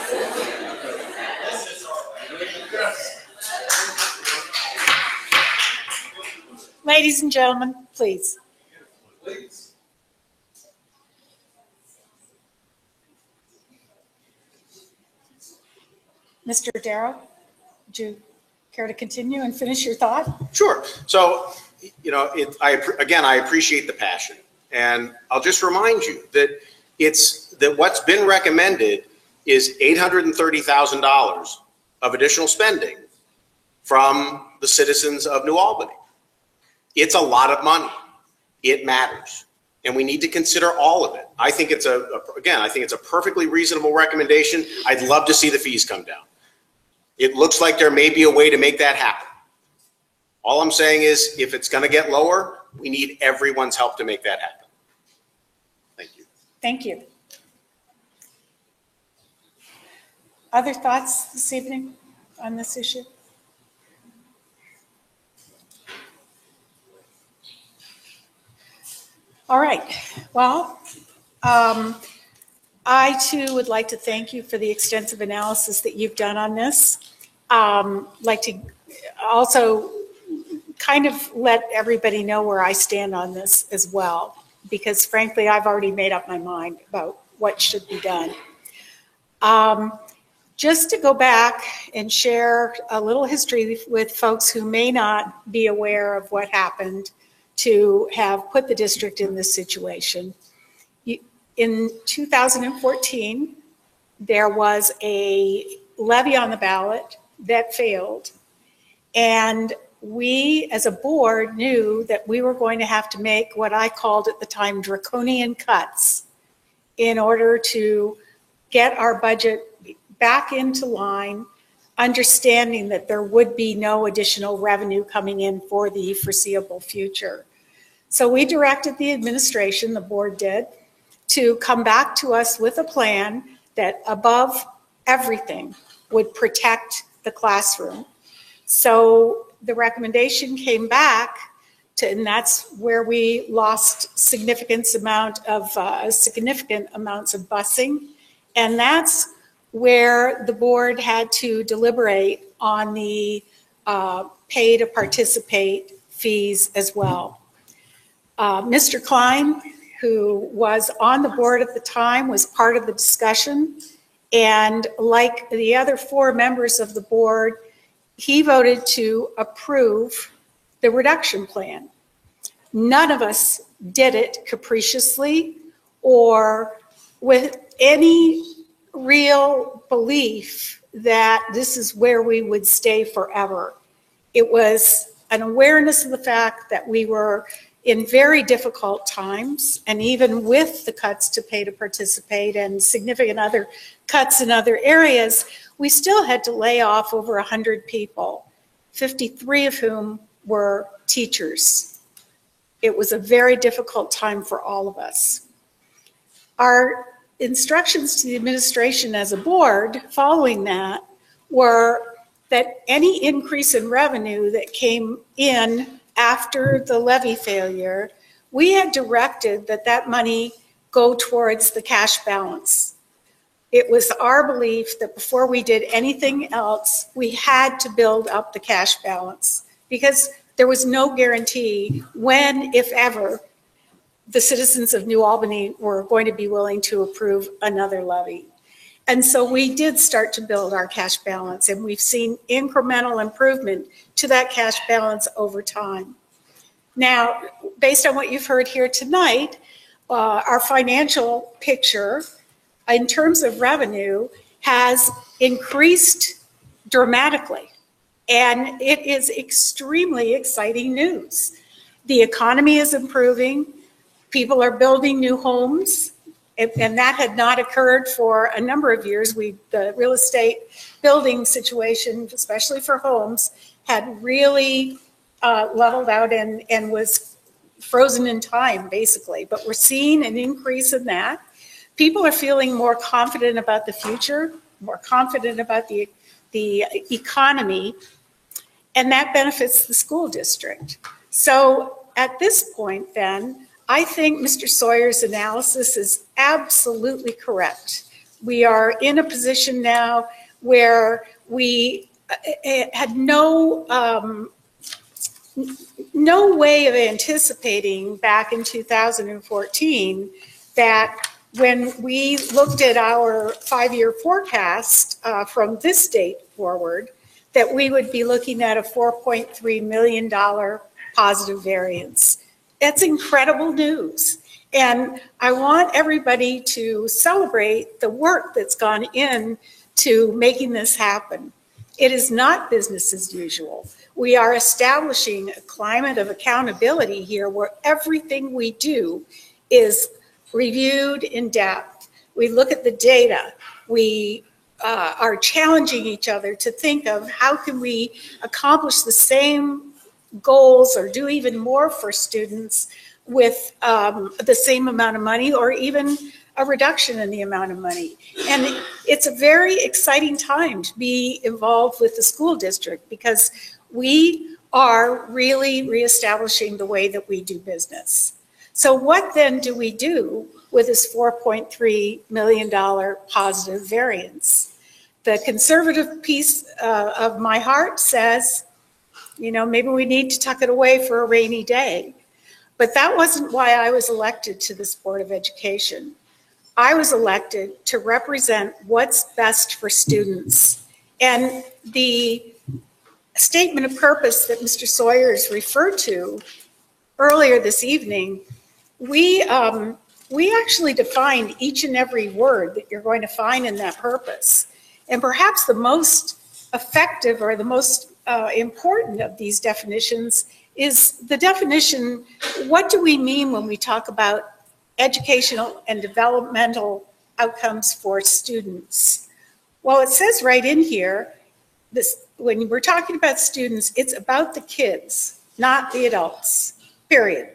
Ladies and gentlemen, please. Mr. Darrow, would you care to continue and finish your thought? Sure. So, I appreciate the passion. And I'll just remind you that what's been recommended is $830,000 of additional spending from the citizens of New Albany. It's a lot of money. It matters. And we need to consider all of it. I think it's a perfectly reasonable recommendation. I'd love to see the fees come down. It looks like there may be a way to make that happen. All I'm saying is, if it's going to get lower, we need everyone's help to make that happen. Thank you. Thank you. Other thoughts this evening on this issue? All right. Well, I too would like to thank you for the extensive analysis that you've done on this. Like to also kind of let everybody know where I stand on this as well, because frankly, I've already made up my mind about what should be done. Just to go back and share a little history with folks who may not be aware of what happened to have put the district in this situation. In 2014, there was a levy on the ballot that failed. And we, as a board, knew that we were going to have to make what I called at the time draconian cuts in order to get our budget back into line, understanding that there would be no additional revenue coming in for the foreseeable future. So we directed the administration, the board did, to come back to us with a plan that above everything would protect the classroom. So the recommendation came back to, and that's where we lost significant amounts of busing. And that's where the board had to deliberate on the pay to participate fees as well. Mr. Klein, who was on the board at the time, was part of the discussion, And like the other 4 members of the board, he voted to approve the reduction plan. None of us did it capriciously or with any real belief that this is where we would stay forever. It was an awareness of the fact that we were in very difficult times, and even with the cuts to pay to participate and significant other cuts in other areas, we still had to lay off over 100 people, 53 of whom were teachers. It was a very difficult time for all of us. Our instructions to the administration as a board following that were that any increase in revenue that came in after the levy failure, we had directed that that money go towards the cash balance. It was our belief that before we did anything else, we had to build up the cash balance because there was no guarantee when, if ever, the citizens of New Albany were going to be willing to approve another levy. And so we did start to build our cash balance, and we've seen incremental improvement to that cash balance over time. Now, based on what you've heard here tonight, our financial picture in terms of revenue has increased dramatically, and it is extremely exciting news. The economy is improving. People are building new homes, and that had not occurred for a number of years. The real estate building situation, especially for homes, had really leveled out and was frozen in time, basically. But we're seeing an increase in that. People are feeling more confident about the future, more confident about the economy, and that benefits the school district. So at this point then, I think Mr. Sawyer's analysis is absolutely correct. We are in a position now where we had no way of anticipating back in 2014 that when we looked at our 5-year forecast from this date forward, that we would be looking at a $4.3 million positive variance. That's incredible news. And I want everybody to celebrate the work that's gone in to making this happen. It is not business as usual. We are establishing a climate of accountability here where everything we do is reviewed in depth. We look at the data. We are challenging each other to think of how can we accomplish the same goals or do even more for students with the same amount of money or even a reduction in the amount of money. And it's a very exciting time to be involved with the school district because we are really reestablishing the way that we do business. So what then do we do with this $4.3 million positive variance? The conservative piece of my heart says, you know, maybe we need to tuck it away for a rainy day. But that wasn't why I was elected to this Board of Education. I was elected to represent what's best for students. And the statement of purpose that Mr. Sawyer has referred to earlier this evening, we actually defined each and every word that you're going to find in that purpose. And perhaps the most effective or the most important of these definitions is the definition, what do we mean when we talk about educational and developmental outcomes for students? Well, it says right in here, when we're talking about students, it's about the kids, not the adults, period.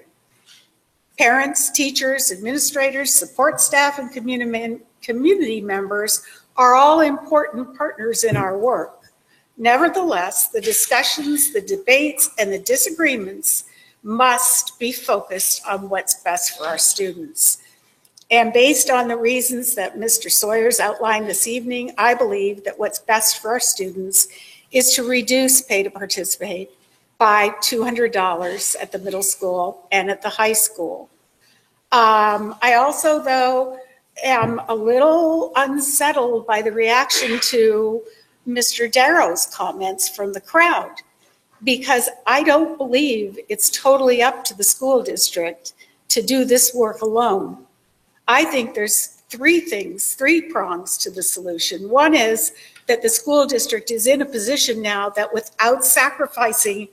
Parents, teachers, administrators, support staff, and community members are all important partners in our work. Nevertheless, the discussions, the debates, and the disagreements must be focused on what's best for our students. And based on the reasons that Mr. Sawyer's outlined this evening, I believe that what's best for our students is to reduce pay to participate by $200 at the middle school and at the high school. I also, though, am a little unsettled by the reaction to Mr. Darrow's comments from the crowd, because I don't believe it's totally up to the school district to do this work alone. I think there's three prongs to the solution. One is that the school district is in a position now that without sacrificing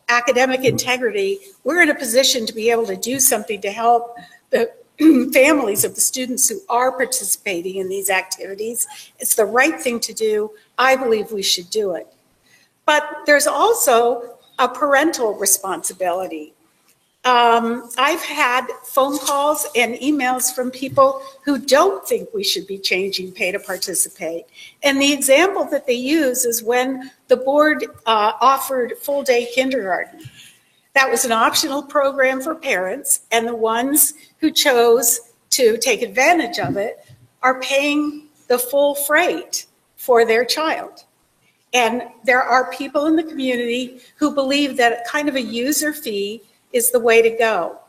academic integrity, we're in a position to be able to do something to help the families of the students who are participating in these activities. It's the right thing to do. I believe we should do it. But there's also a parental responsibility. I've had phone calls and emails from people who don't think we should be changing pay to participate. And the example that they use is when the board offered full-day kindergarten. That was an optional program for parents, and the ones who chose to take advantage of it are paying the full freight for their child. And there are people in the community who believe that kind of a user fee is the way to go.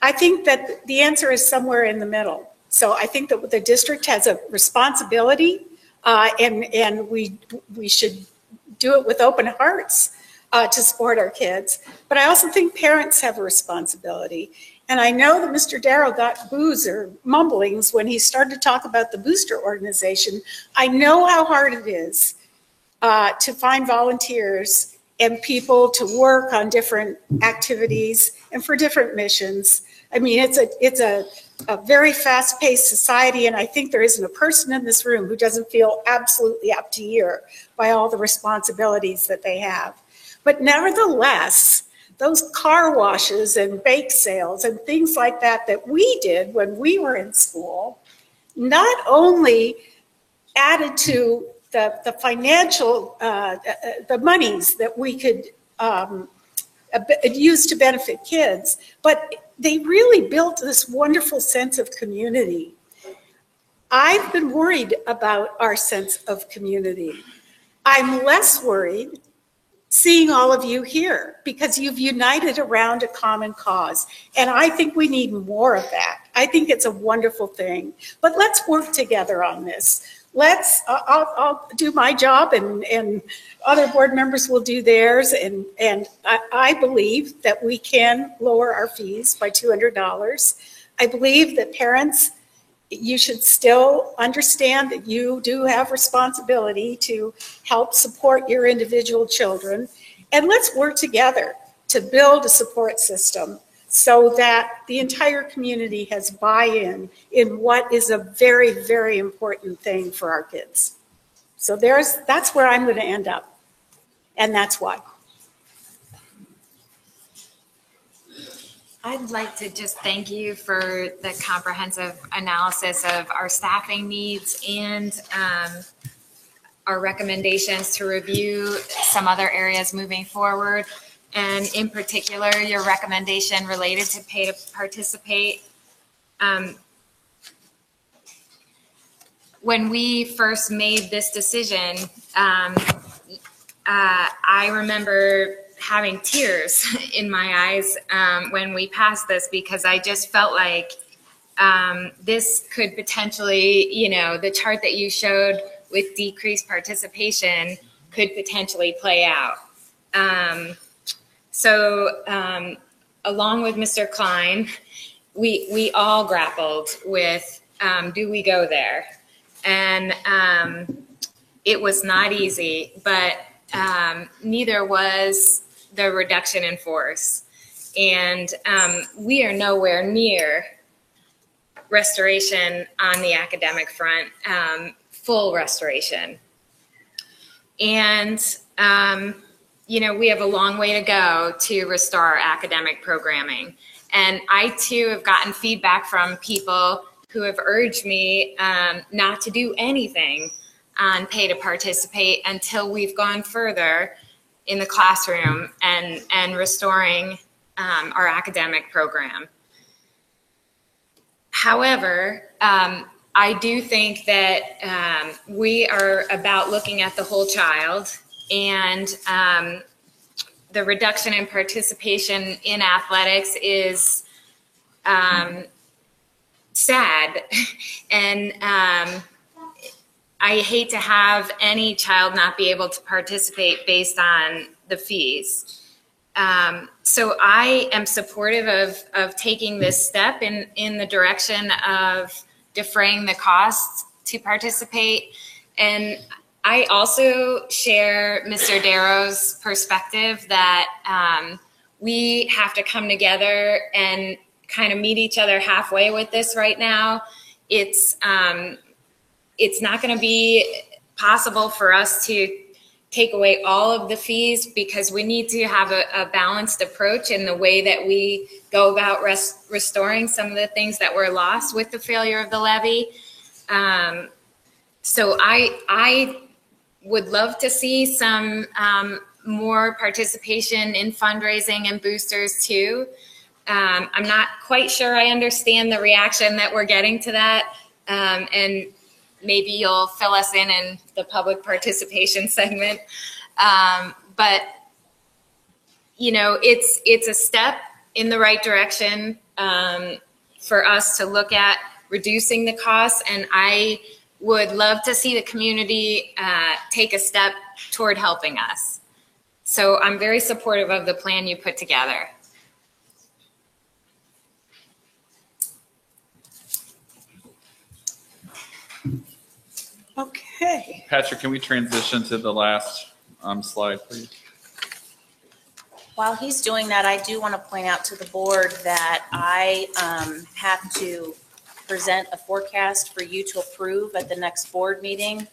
I think that the answer is somewhere in the middle. So I think that the district has a responsibility, and we should do it with open hearts to support our kids. But I also think parents have a responsibility. And I know that Mr. Darrow got boos or mumblings when he started to talk about the booster organization. I know how hard it is to find volunteers and people to work on different activities and for different missions. I mean, it's a very fast-paced society, and I think there isn't a person in this room who doesn't feel absolutely up to ear by all the responsibilities that they have. But nevertheless, those car washes and bake sales and things like that that we did when we were in school not only added to the financial, the monies that we could use to benefit kids, but they really built this wonderful sense of community. I've been worried about our sense of community. I'm less worried seeing all of you here because you've united around a common cause. And I think we need more of that. I think it's a wonderful thing. But let's work together on this. I'll do my job and other board members will do theirs. And I believe that we can lower our fees by $200. I believe that parents, you should still understand that you do have responsibility to help support your individual children. And let's work together to build a support system so that the entire community has buy-in in what is a very, very important thing for our kids. So that's where I'm going to end up. And that's why. I'd like to just thank you for the comprehensive analysis of our staffing needs and our recommendations to review some other areas moving forward. And in particular, your recommendation related to pay to participate. When we first made this decision, I remember having tears in my eyes when we passed this, because I just felt like this could potentially, the chart that you showed with decreased participation could potentially play out. So along with Mr. Klein, we all grappled with, do we go there? And it was not easy, but neither was the reduction in force. And we are nowhere near restoration on the academic front, full restoration. And, we have a long way to go to restore our academic programming. And I too have gotten feedback from people who have urged me not to do anything on pay to participate until we've gone further in the classroom and restoring our academic program. However, I do think that we are about looking at the whole child, and the reduction in participation in athletics is sad. And I hate to have any child not be able to participate based on the fees. So I am supportive of taking this step in the direction of defraying the costs to participate. And I also share Mr. Darrow's perspective that we have to come together and kind of meet each other halfway with this right now. It's not going to be possible for us to take away all of the fees because we need to have a balanced approach in the way that we go about restoring some of the things that were lost with the failure of the levy. So I would love to see some more participation in fundraising and boosters too. I'm not quite sure I understand the reaction that we're getting to that. And maybe you'll fill us in the public participation segment. But, you know, it's a step in the right direction for us to look at reducing the costs. And I would love to see the community take a step toward helping us. So I'm very supportive of the plan you put together. Okay. Patrick, can we transition to the last slide, please? While he's doing that, I do want to point out to the board that I have to present a forecast for you to approve at the next board meeting.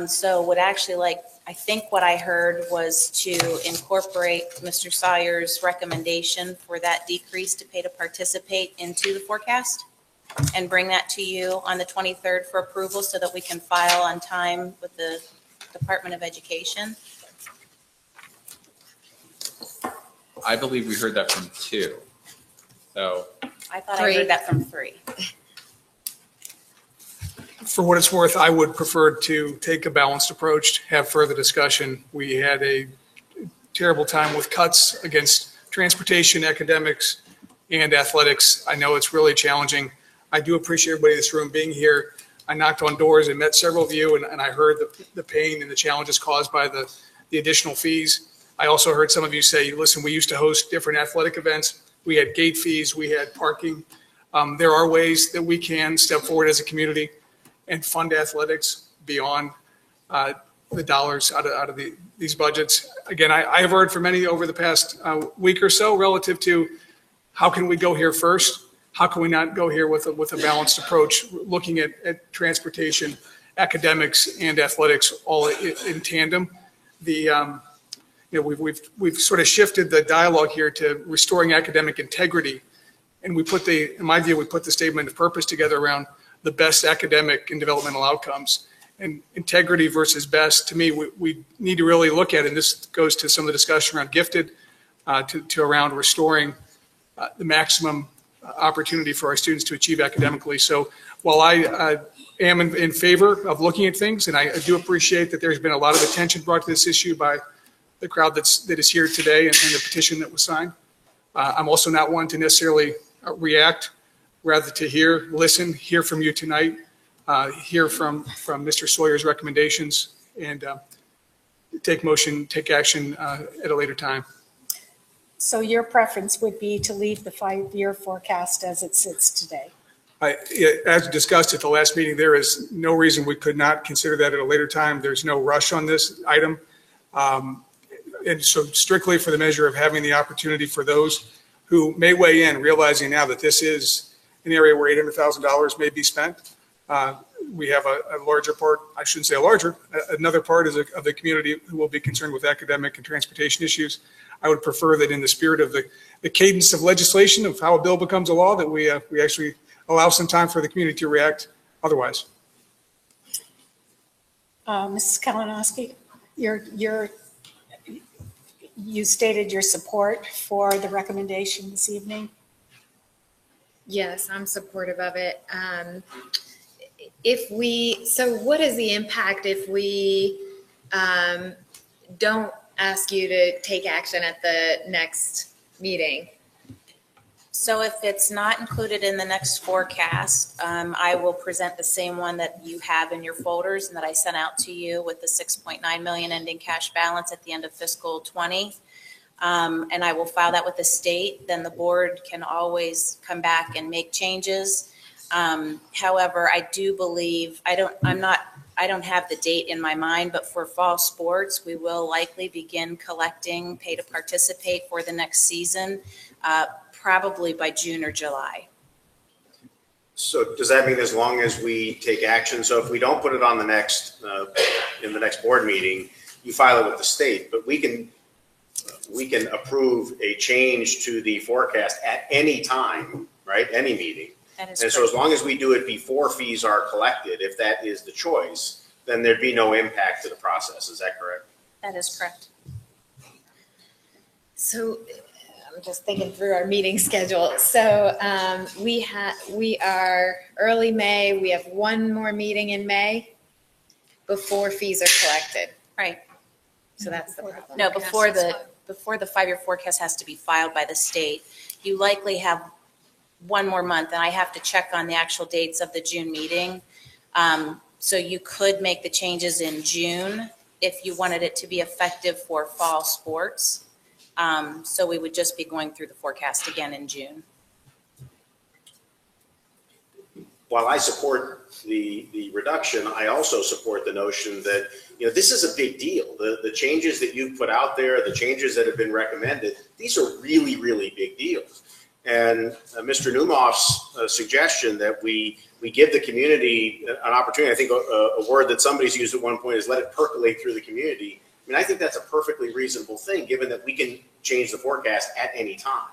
So would actually I think what I heard was to incorporate Mr. Sawyer's recommendation for that decrease to pay to participate into the forecast and bring that to you on the 23rd for approval so that we can file on time with the Department of Education. I believe we heard that from 2. So I thought I heard that from 3. For what it's worth, I would prefer to take a balanced approach, have further discussion. We had a terrible time with cuts against transportation, academics, and athletics. I know it's really challenging. I do appreciate everybody in this room being here. I knocked on doors and met several of you, and I heard the pain and the challenges caused by the additional fees. I also heard some of you say, listen, we used to host different athletic events. We had gate fees, we had parking. There are ways that we can step forward as a community and fund athletics beyond the dollars out of these budgets. Again, I have heard from many over the past week or so relative to how can we go here first? How can we not go here with a balanced approach, looking at transportation, academics, and athletics all in tandem? We've sort of shifted the dialogue here to restoring academic integrity, and in my view, we put the statement of purpose together around the best academic and developmental outcomes. And integrity versus best, to me, we need to really look at, and this goes to some of the discussion around gifted, to around restoring the maximum opportunity for our students to achieve academically. So while I am in favor of looking at things, and I do appreciate that there's been a lot of attention brought to this issue by the crowd that is here today and the petition that was signed, I'm also not one to necessarily react, rather to listen, hear from you tonight, hear from Mr. Sawyer's recommendations, and take action at a later time. So your preference would be to leave the 5-year forecast as it sits today? As discussed at the last meeting, there is no reason we could not consider that at a later time. There's no rush on this item. And so strictly for the measure of having the opportunity for those who may weigh in, realizing now that this is an area where $800,000 may be spent. We have a larger part, I shouldn't say a larger, another part of the community who will be concerned with academic and transportation issues. I would prefer that in the spirit of the cadence of legislation of how a bill becomes a law, that we actually allow some time for the community to react otherwise. Mrs. Kalinowski, you stated your support for the recommendation this evening. Yes, I'm supportive of it. So what is the impact if we don't ask you to take action at the next meeting? So if it's not included in the next forecast, I will present the same one that you have in your folders and that I sent out to you with the 6.9 million ending cash balance at the end of fiscal 20. And I will file that with the state. Then the board can always come back and make changes. However, I do believe, I don't have the date in my mind, but for fall sports, we will likely begin collecting pay to participate for the next season, probably by June or July. So does that mean as long as we take action, so if we don't put it on the next, in the next board meeting, you file it with the state, but we can approve a change to the forecast at any time, right? Any meeting. That is And so correct. as long as we do it before fees are collected, if that is the choice, then there'd be no impact to the process. Is that correct? That is correct. So I'm just thinking through our meeting schedule. So we are early May. We have one more meeting in May before fees are collected. Right. So that's the problem. No, before the 5-year forecast has to be filed by the state. You likely have one more month, and I have to check on the actual dates of the June meeting. So you could make the changes in June if you wanted it to be effective for fall sports. So we would just be going through the forecast again in June. While I support the reduction, I also support the notion that, you know, this is a big deal. The changes that you've put out there, the changes that have been recommended, these are really, really big deals. And Mr. Newmoff's suggestion that we give the community an opportunity, I think a word that somebody's used at one point is let it percolate through the community. I mean, I think that's a perfectly reasonable thing, given that we can change the forecast at any time.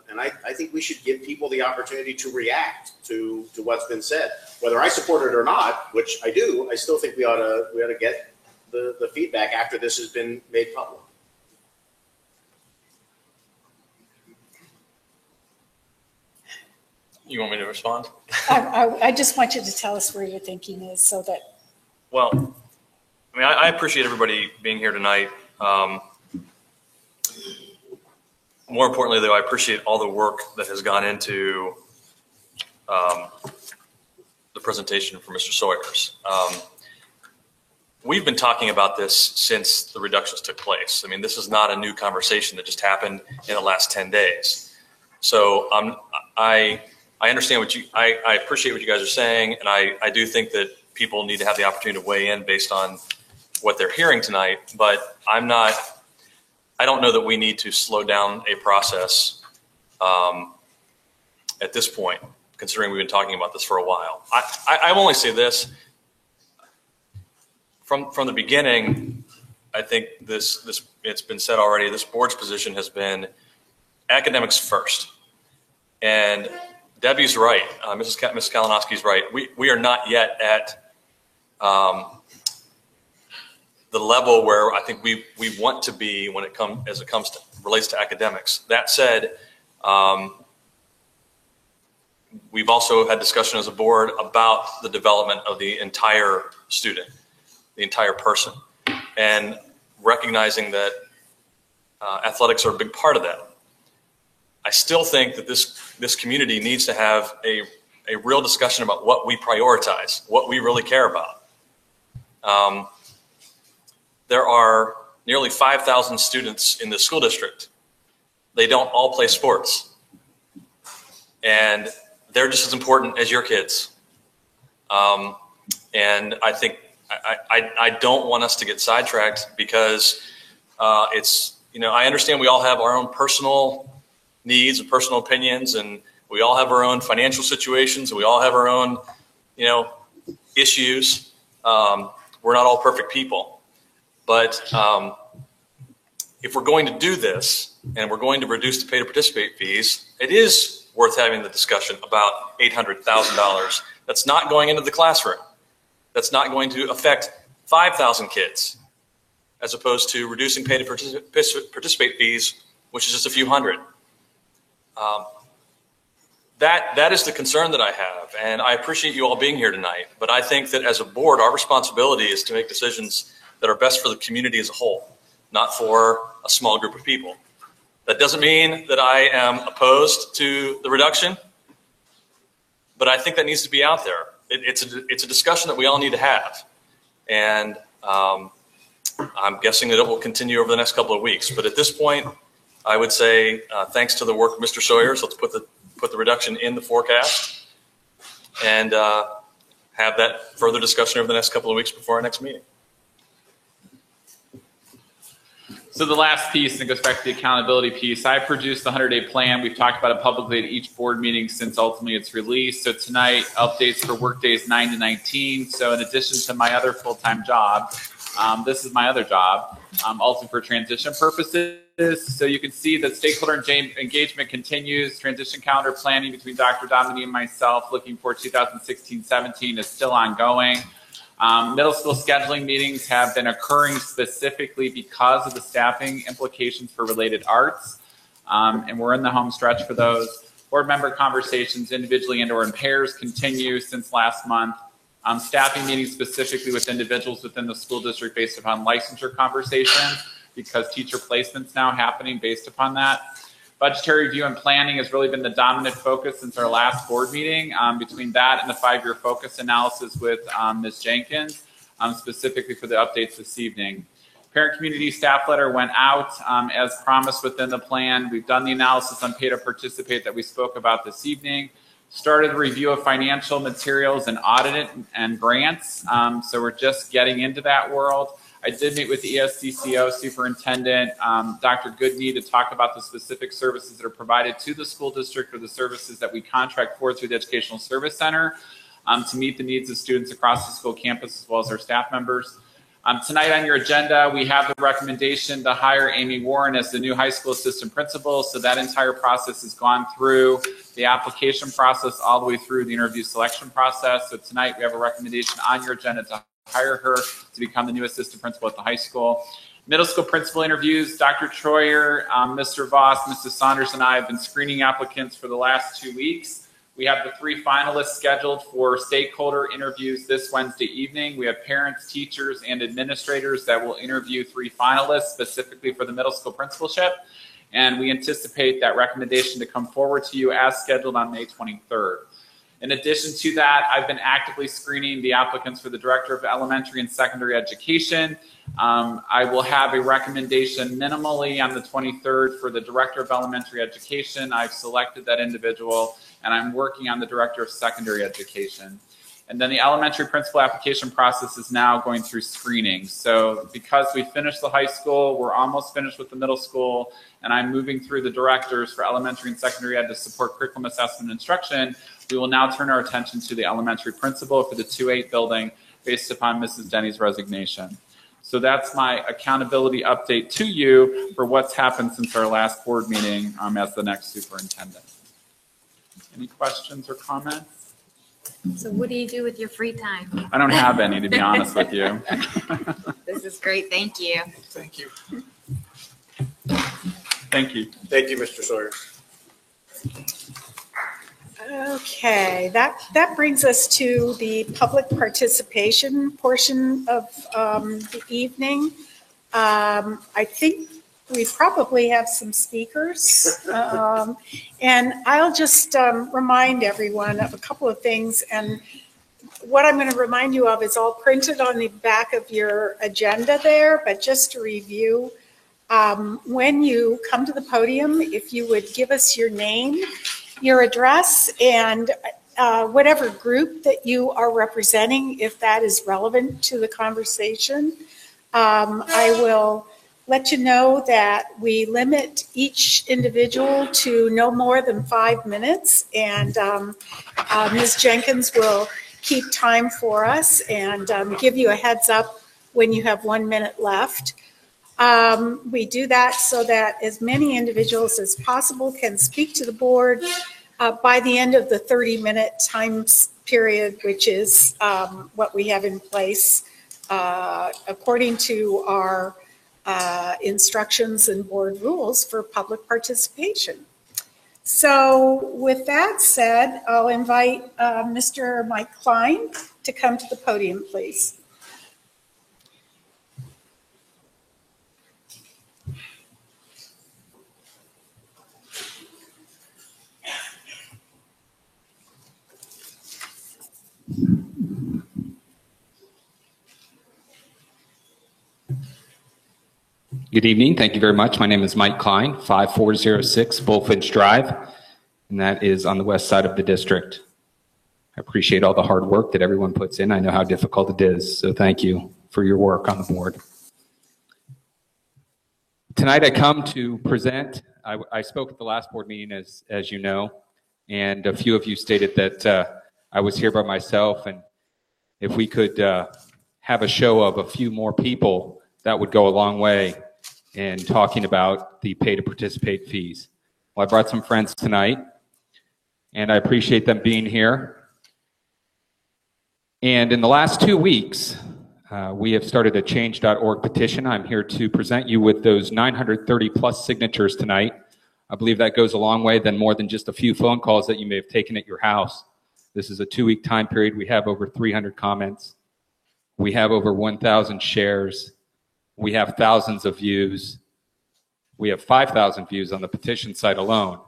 And I think we should give people the opportunity to react to what's been said. Whether I support it or not, which I do, I still think we ought to get the feedback after this has been made public. You want me to respond? I just want you to tell us where your thinking is so that. Well, I mean, I appreciate everybody being here tonight. More importantly, though, I appreciate all the work that has gone into the presentation from Mr. Sawyers. We've been talking about this since the reductions took place. I mean, this is not a new conversation that just happened in the last 10 days. So I understand I appreciate what you guys are saying, and I do think that people need to have the opportunity to weigh in based on what they're hearing tonight, but I don't know that we need to slow down a process at this point, considering we've been talking about this for a while. I will only say this. From the beginning, I think this it's been said already, this board's position has been academics first. And Debbie's right. Ms. Kalinowski's right. We are not yet at the level where I think we want to be when it relates to academics. That said, we've also had discussion as a board about the development of the entire student, the entire person, and recognizing that athletics are a big part of that. I still think that this community needs to have a real discussion about what we prioritize, what we really care about. There are nearly 5,000 students in the school district. They don't all play sports. And they're just as important as your kids. And I think I don't want us to get sidetracked because it's, you know, I understand we all have our own personal needs and personal opinions, and we all have our own financial situations, and we all have our own, you know, issues. We're not all perfect people. But if we're going to do this and we're going to reduce the pay to participate fees, it is worth having the discussion about $800,000 that's not going into the classroom. That's not going to affect 5,000 kids, as opposed to reducing pay to participate fees, which is just a few hundred. That is the concern that I have, and I appreciate you all being here tonight. But I think that as a board, our responsibility is to make decisions that are best for the community as a whole, not for a small group of people. That doesn't mean that I am opposed to the reduction, but I think that needs to be out there. It's a discussion that we all need to have. And I'm guessing that it will continue over the next couple of weeks. But at this point, I would say thanks to the work of Mr. Sawyers, let's put the reduction in the forecast and have that further discussion over the next couple of weeks before our next meeting. So the last piece, and it goes back to the accountability piece, I produced the 100-day plan. We've talked about it publicly at each board meeting since ultimately it's released. So tonight, updates for work days 9 to 19. So in addition to my other full-time job, this is my other job, also for transition purposes. So you can see that stakeholder engagement continues. Transition calendar planning between Dr. Domini and myself looking for 2016-17 is still ongoing. Middle school scheduling meetings have been occurring specifically because of the staffing implications for related arts, and we're in the home stretch for those. Board member conversations individually and or in pairs continue since last month. Staffing meetings specifically with individuals within the school district based upon licensure conversations because teacher placement's now happening based upon that. Budgetary review and planning has really been the dominant focus since our last board meeting. Between that and the 5-year focus analysis with Ms. Jenkins, specifically for the updates this evening. Parent community staff letter went out as promised within the plan. We've done the analysis on pay to participate that we spoke about this evening. Started the review of financial materials and audit and grants. So we're just getting into that world. I did meet with the ESCCO superintendent, Dr. Goodney, to talk about the specific services that are provided to the school district or the services that we contract for through the Educational Service Center to meet the needs of students across the school campus as well as our staff members. Tonight on your agenda, we have the recommendation to hire Amy Warren as the new high school assistant principal. So that entire process has gone through the application process all the way through the interview selection process. So tonight we have a recommendation on your agenda to hire her to become the new assistant principal at the high school. Middle school principal interviews, Dr. Troyer, Mr. Voss, Mrs. Saunders, and I have been screening applicants for the last 2 weeks. We have the 3 finalists scheduled for stakeholder interviews this Wednesday evening. We have parents, teachers, and administrators that will interview 3 finalists specifically for the middle school principalship. And we anticipate that recommendation to come forward to you as scheduled on May 23rd. In addition to that, I've been actively screening the applicants for the Director of Elementary and Secondary Education. I will have a recommendation minimally on the 23rd for the Director of Elementary Education. I've selected that individual, and I'm working on the Director of Secondary Education. And then the elementary principal application process is now going through screening. So because we finished the high school, we're almost finished with the middle school, and I'm moving through the directors for elementary and secondary ed to support curriculum assessment and instruction, we will now turn our attention to the elementary principal for the 2-8 building based upon Mrs. Denny's resignation. So that's my accountability update to you for what's happened since our last board meeting as the next superintendent. Any questions or comments? So what do you do with your free time? I don't have any, to be honest with you. This is great. Thank you. Thank you. Thank you. Thank you, Mr. Sawyer. Okay, that brings us to the public participation portion of the evening. I think we probably have some speakers. And I'll just remind everyone of a couple of things. And what I'm going to remind you of is all printed on the back of your agenda there. But just to review, when you come to the podium, if you would give us your name, your address, and whatever group that you are representing, if that is relevant to the conversation. I will let you know that we limit each individual to no more than 5 minutes, and Ms. Jenkins will keep time for us and give you a heads up when you have 1 minute left. We do that so that as many individuals as possible can speak to the board by the end of the 30-minute time period, which is what we have in place according to our instructions and board rules for public participation. So with that said, I'll invite Mr. Mike Klein to come to the podium, please. Good evening. Thank you very much. My name is Mike Klein, 5406 Bullfinch Drive, and that is on the west side of the district. I appreciate all the hard work that everyone puts in. I know how difficult it is, so thank you for your work on the board. Tonight I come to present, I spoke at the last board meeting, as you know, and a few of you stated that I was here by myself, and if we could have a show of a few more people, that would go a long way in talking about the pay to participate fees. Well, I brought some friends tonight, and I appreciate them being here. And in the last 2 weeks, we have started a change.org petition. I'm here to present you with those 930 plus signatures tonight. I believe that goes a long way than more than just a few phone calls that you may have taken at your house. This is a 2-week time period. We have over 300 comments. We have over 1,000 shares. We have thousands of views. We have 5,000 views on the petition site alone.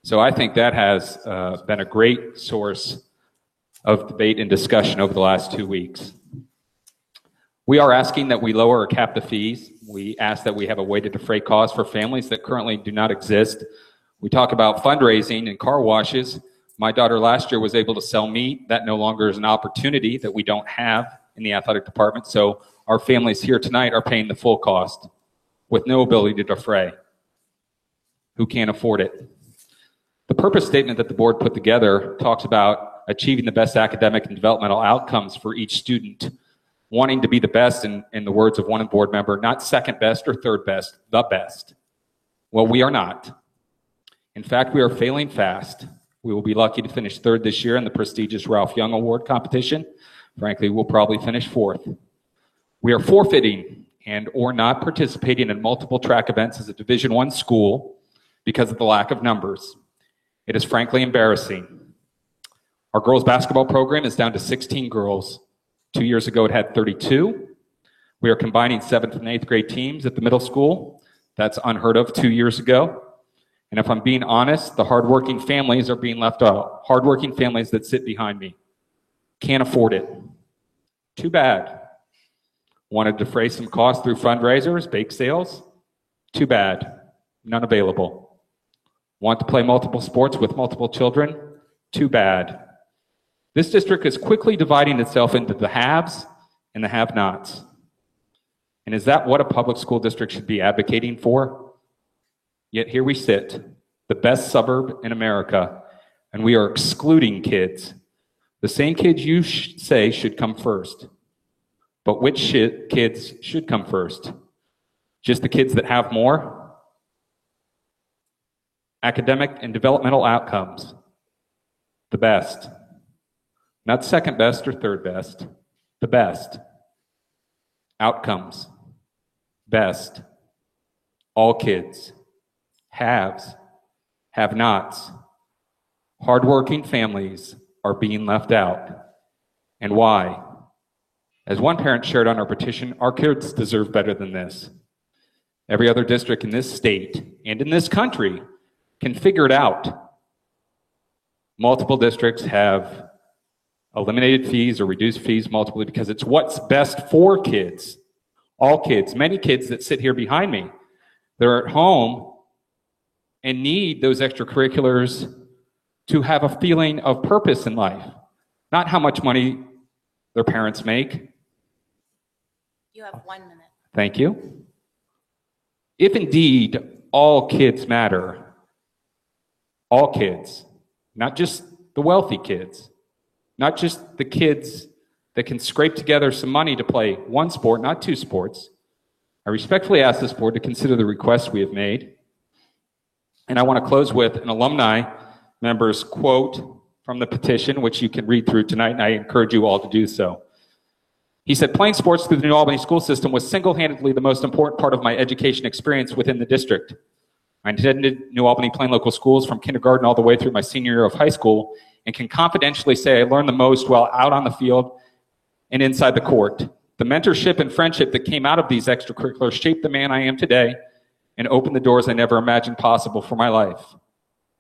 So I think that has been a great source of debate and discussion over the last 2 weeks. We are asking that we lower or cap the fees. We ask that we have a way to defray costs for families that currently do not exist. We talk about fundraising and car washes. My daughter last year was able to sell meat. That no longer is an opportunity that we don't have in the athletic department. So our families here tonight are paying the full cost with no ability to defray. Who can't afford it? The purpose statement that the board put together talks about achieving the best academic and developmental outcomes for each student, wanting to be the best, in the words of one board member, not second best or third best, the best. Well, we are not. In fact, we are failing fast. We will be lucky to finish third this year in the prestigious Ralph Young Award competition. Frankly, we'll probably finish fourth. We are forfeiting and or not participating in multiple track events as a Division I school because of the lack of numbers. It is frankly embarrassing. Our girls basketball program is down to 16 girls. 2 years ago, it had 32. We are combining 7th and 8th grade teams at the middle school. That's unheard of 2 years ago. And if I'm being honest, the hardworking families are being left out. Hardworking families that sit behind me. Can't afford it. Too bad. Wanted to defray some costs through fundraisers, bake sales? Too bad. None available. Want to play multiple sports with multiple children? Too bad. This district is quickly dividing itself into the haves and the have-nots. And is that what a public school district should be advocating for? Yet here we sit, the best suburb in America, and we are excluding kids. The same kids you say should come first. But which kids should come first? Just the kids that have more? Academic and developmental outcomes. The best. Not second best or third best. The best. Outcomes. Best. All kids. Haves. Have-nots. Hardworking families are being left out. And why? As one parent shared on our petition, our kids deserve better than this. Every other district in this state and in this country can figure it out. Multiple districts have eliminated fees or reduced fees multiply because it's what's best for kids. All kids, many kids that sit here behind me, they're at home and need those extracurriculars to have a feeling of purpose in life, not how much money their parents make. You have 1 minute. Thank you. If indeed all kids matter, all kids, not just the wealthy kids, not just the kids that can scrape together some money to play one sport, not two sports, I respectfully ask this board to consider the requests we have made. And I want to close with an alumni member's quote from the petition, which you can read through tonight, and I encourage you all to do so. He said, "Playing sports through the New Albany school system was single-handedly the most important part of my education experience within the district. I attended New Albany Plain Local Schools from kindergarten all the way through my senior year of high school and can confidentially say I learned the most while out on the field and inside the court. The mentorship and friendship that came out of these extracurriculars shaped the man I am today and opened the doors I never imagined possible for my life.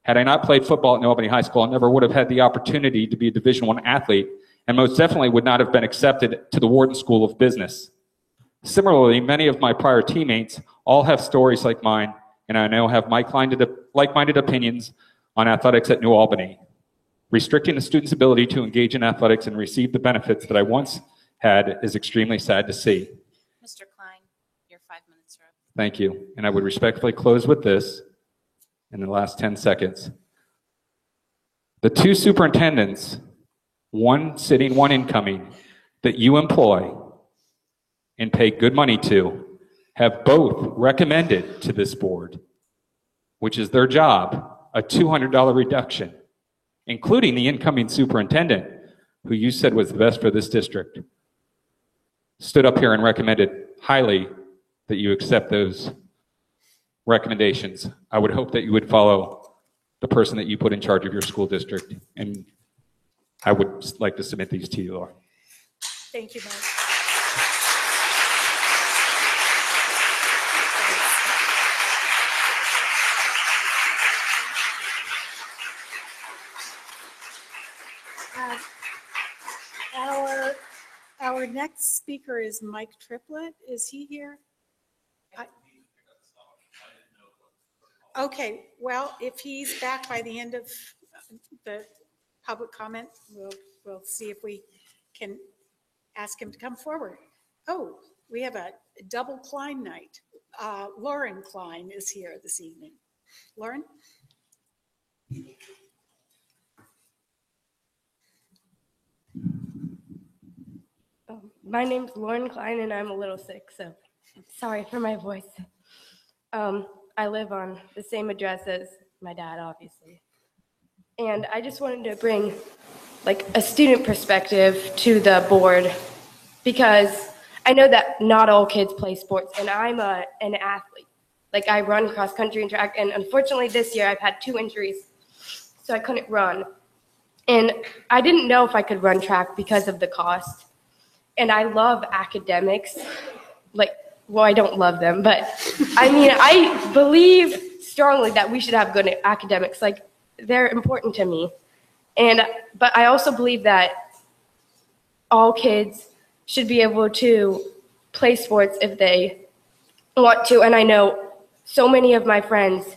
Had I not played football at New Albany High School, I never would have had the opportunity to be a Division I athlete and most definitely would not have been accepted to the Wharton School of Business. Similarly, many of my prior teammates all have stories like mine, and I know have like-minded opinions on athletics at New Albany. Restricting a student's ability to engage in athletics and receive the benefits that I once had is extremely sad to see. Mr. Klein, your 5 minutes are up. Thank you. And I would respectfully close with this in the last 10 seconds. The two superintendents, one sitting, one incoming, that you employ and pay good money to, have both recommended to this board, which is their job, a $200 reduction, including the incoming superintendent, who you said was the best for this district, stood up here and recommended highly that you accept those recommendations. I would hope that you would follow the person that you put in charge of your school district, and I would like to submit these to you, Laura. Thank you, Mike. Our next speaker is Mike Triplett. Is he here? Okay, well, if he's back by the end of the public comment, we'll see if we can ask him to come forward. Oh, we have a double Klein night. Lauren Klein is here this evening. Lauren? My name's Lauren Klein, and I'm a little sick, so sorry for my voice. I live on the same address as my dad, obviously. And I just wanted to bring like a student perspective to the board, because I know that not all kids play sports, and I'm an athlete. Like, I run cross country and track, and unfortunately this year I've had 2 injuries, so I couldn't run. And I didn't know if I could run track because of the cost. And I love academics. Like, well, I don't love them, but I mean, I believe strongly that we should have good academics. Like, they're important to me. But I also believe that all kids should be able to play sports if they want to. And I know so many of my friends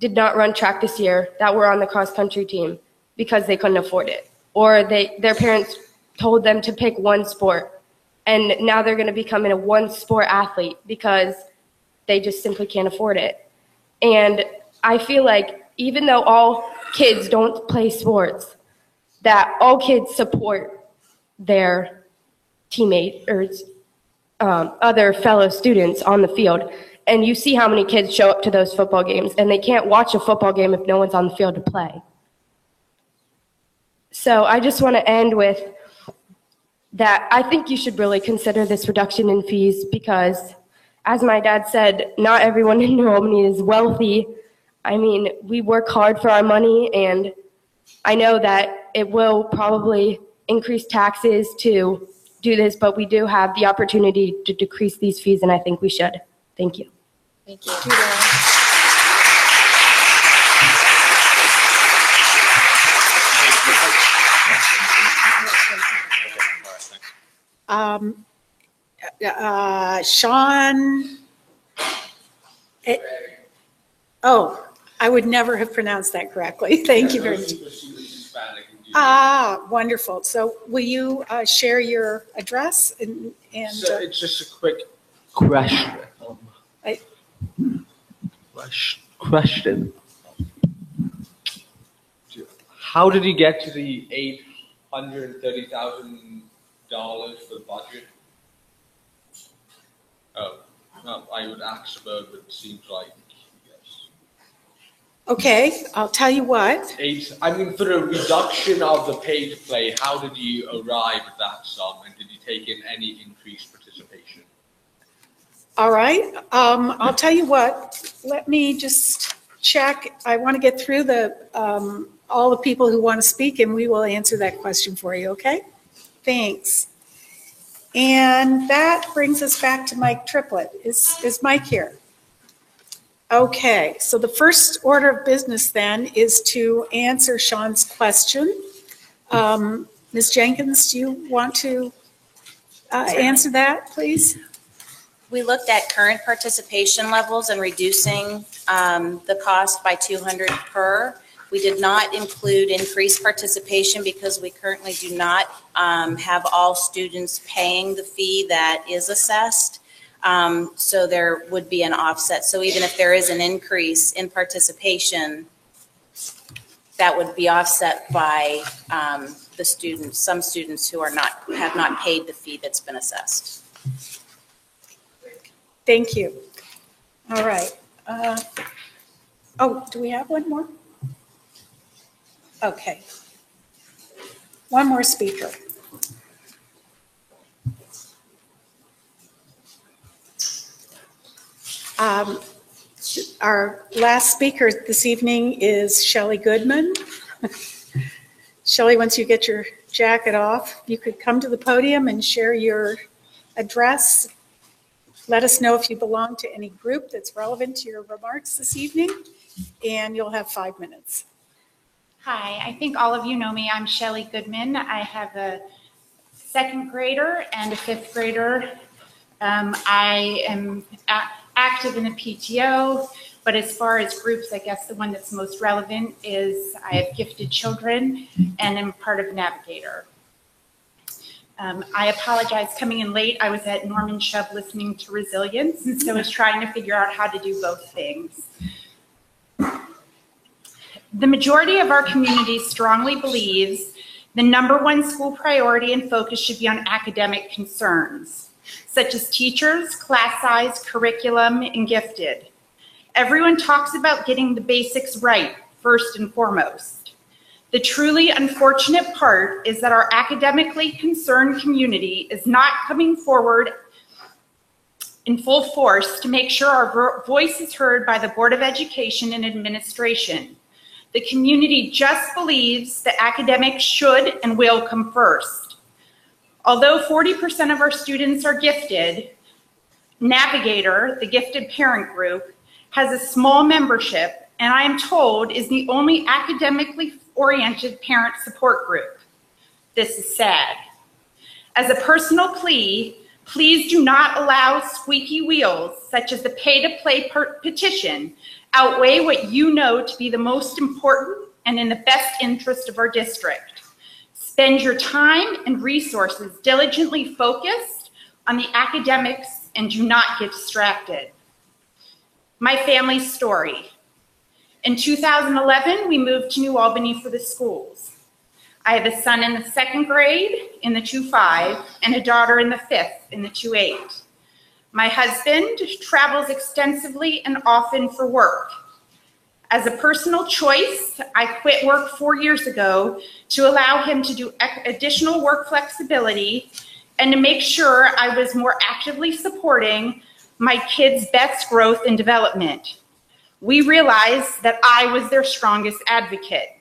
did not run track this year that were on the cross country team because they couldn't afford it, or their parents told them to pick one sport, and now they're going to become a one sport athlete because they just simply can't afford it. And I feel like even though all kids don't play sports, that all kids support their teammates or other fellow students on the field. And you see how many kids show up to those football games, and they can't watch a football game if no one's on the field to play. So I just want to end with that I think you should really consider this reduction in fees, because, as my dad said, not everyone in New Albany is wealthy. I mean, we work hard for our money, and I know that it will probably increase taxes to do this, but we do have the opportunity to decrease these fees, and I think we should. Thank you. Thank you. Sean, I would never have pronounced that correctly. Thank you very much. Wonderful. So will you share your address? And So it's just a quick question. Question. How did you get to the $830,000 for the budget? Oh, well, I would ask about, but it seems like yes. Okay, I'll tell you what. For a reduction of the pay to play, how did you arrive at that sum, and did you take in any increased participation? All right, I'll tell you what. Let me just check. I want to get through all the people who want to speak, and we will answer that question for you, okay? Thanks. And that brings us back to Mike Triplett. Is Mike here? Okay, so the first order of business then is to answer Sean's question. Ms. Jenkins, do you want to answer that, please? We looked at current participation levels and reducing the cost by 200 per. We did not include increased participation because we currently do not have all students paying the fee that is assessed. So there would be an offset. So even if there is an increase in participation, that would be offset by the students, some students who have not paid the fee that's been assessed. Thank you. All right. Oh, do we have one more? Okay. One more speaker. Our last speaker this evening is Shelley Goodman. Shelley, once you get your jacket off, you could come to the podium and share your address. Let us know if you belong to any group that's relevant to your remarks this evening, and you'll have 5 minutes. Hi, I think all of you know me. I'm Shelley Goodman. I have a 2nd grader and a 5th grader. I am active in the PTO, but as far as groups, I guess the one that's most relevant is I have gifted children and am part of Navigator. I apologize coming in late. I was at Norman Chubb listening to Resilience, and so I was trying to figure out how to do both things. The majority of our community strongly believes the #1 school priority and focus should be on academic concerns, such as teachers, class size, curriculum, and gifted. Everyone talks about getting the basics right, first and foremost. The truly unfortunate part is that our academically concerned community is not coming forward in full force to make sure our voice is heard by the Board of Education and administration. The community just believes that academics should and will come first. Although 40% of our students are gifted, Navigator, the gifted parent group, has a small membership and I am told is the only academically oriented parent support group. This is sad. As a personal plea, please do not allow squeaky wheels, such as the pay-to-play petition, outweigh what you know to be the most important and in the best interest of our district. Spend your time and resources diligently focused on the academics and do not get distracted. My family's story. In 2011, we moved to New Albany for the schools. I have a son in the 2nd grade in the 2-5 and a daughter in the 5th in the 2-8. My husband travels extensively and often for work. As a personal choice, I quit work 4 years ago to allow him to do additional work flexibility and to make sure I was more actively supporting my kids' best growth and development. We realized that I was their strongest advocate.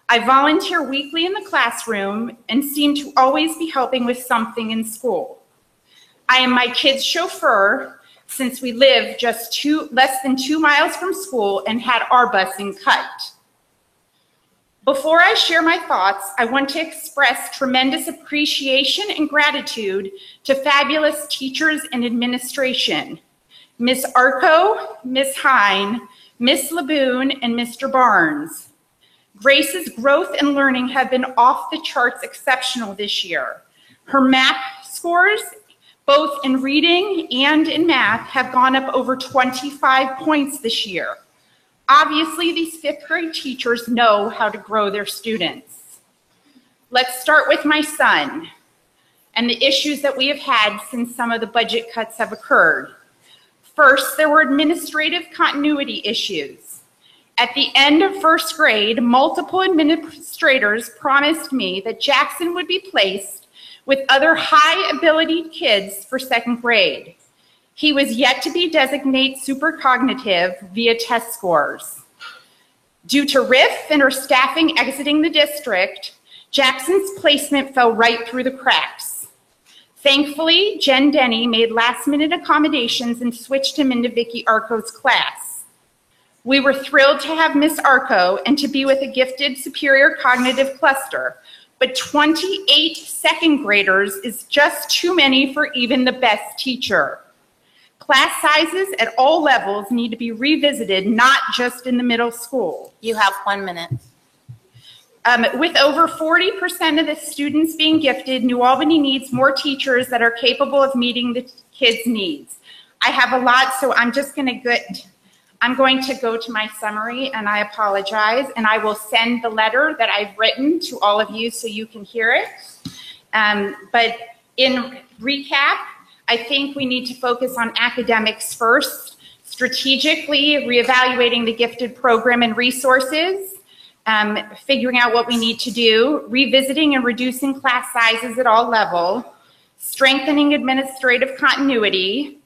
I volunteer weekly in the classroom and seem to always be helping with something in school. I am my kids' chauffeur since we live just less than 2 miles from school and had our busing cut. Before I share my thoughts, I want to express tremendous appreciation and gratitude to fabulous teachers and administration. Ms. Arco, Ms. Hine, Ms. Laboon, and Mr. Barnes. Grace's growth and learning have been off the charts exceptional this year. Her math scores, both in reading and in math, have gone up over 25 points this year. Obviously, these 5th grade teachers know how to grow their students. Let's start with my son and the issues that we have had since some of the budget cuts have occurred. First, there were administrative continuity issues. At the end of 1st grade, multiple administrators promised me that Jackson would be placed with other high-ability kids for 2nd grade. He was yet to be designated supercognitive via test scores. Due to RIF and her staffing exiting the district, Jackson's placement fell right through the cracks. Thankfully, Jen Denny made last-minute accommodations and switched him into Vicky Arco's class. We were thrilled to have Miss Arco and to be with a gifted superior cognitive cluster, but 28 2nd graders is just too many for even the best teacher. Class sizes at all levels need to be revisited, not just in the middle school. You have 1 minute. With over 40% of the students being gifted, New Albany needs more teachers that are capable of meeting the kids' needs. I have a lot, so I'm going to go to my summary, and I apologize, and I will send the letter that I've written to all of you so you can hear it. But in recap, I think we need to focus on academics first, strategically reevaluating the gifted program and resources, figuring out what we need to do, revisiting and reducing class sizes at all levels, strengthening administrative continuity,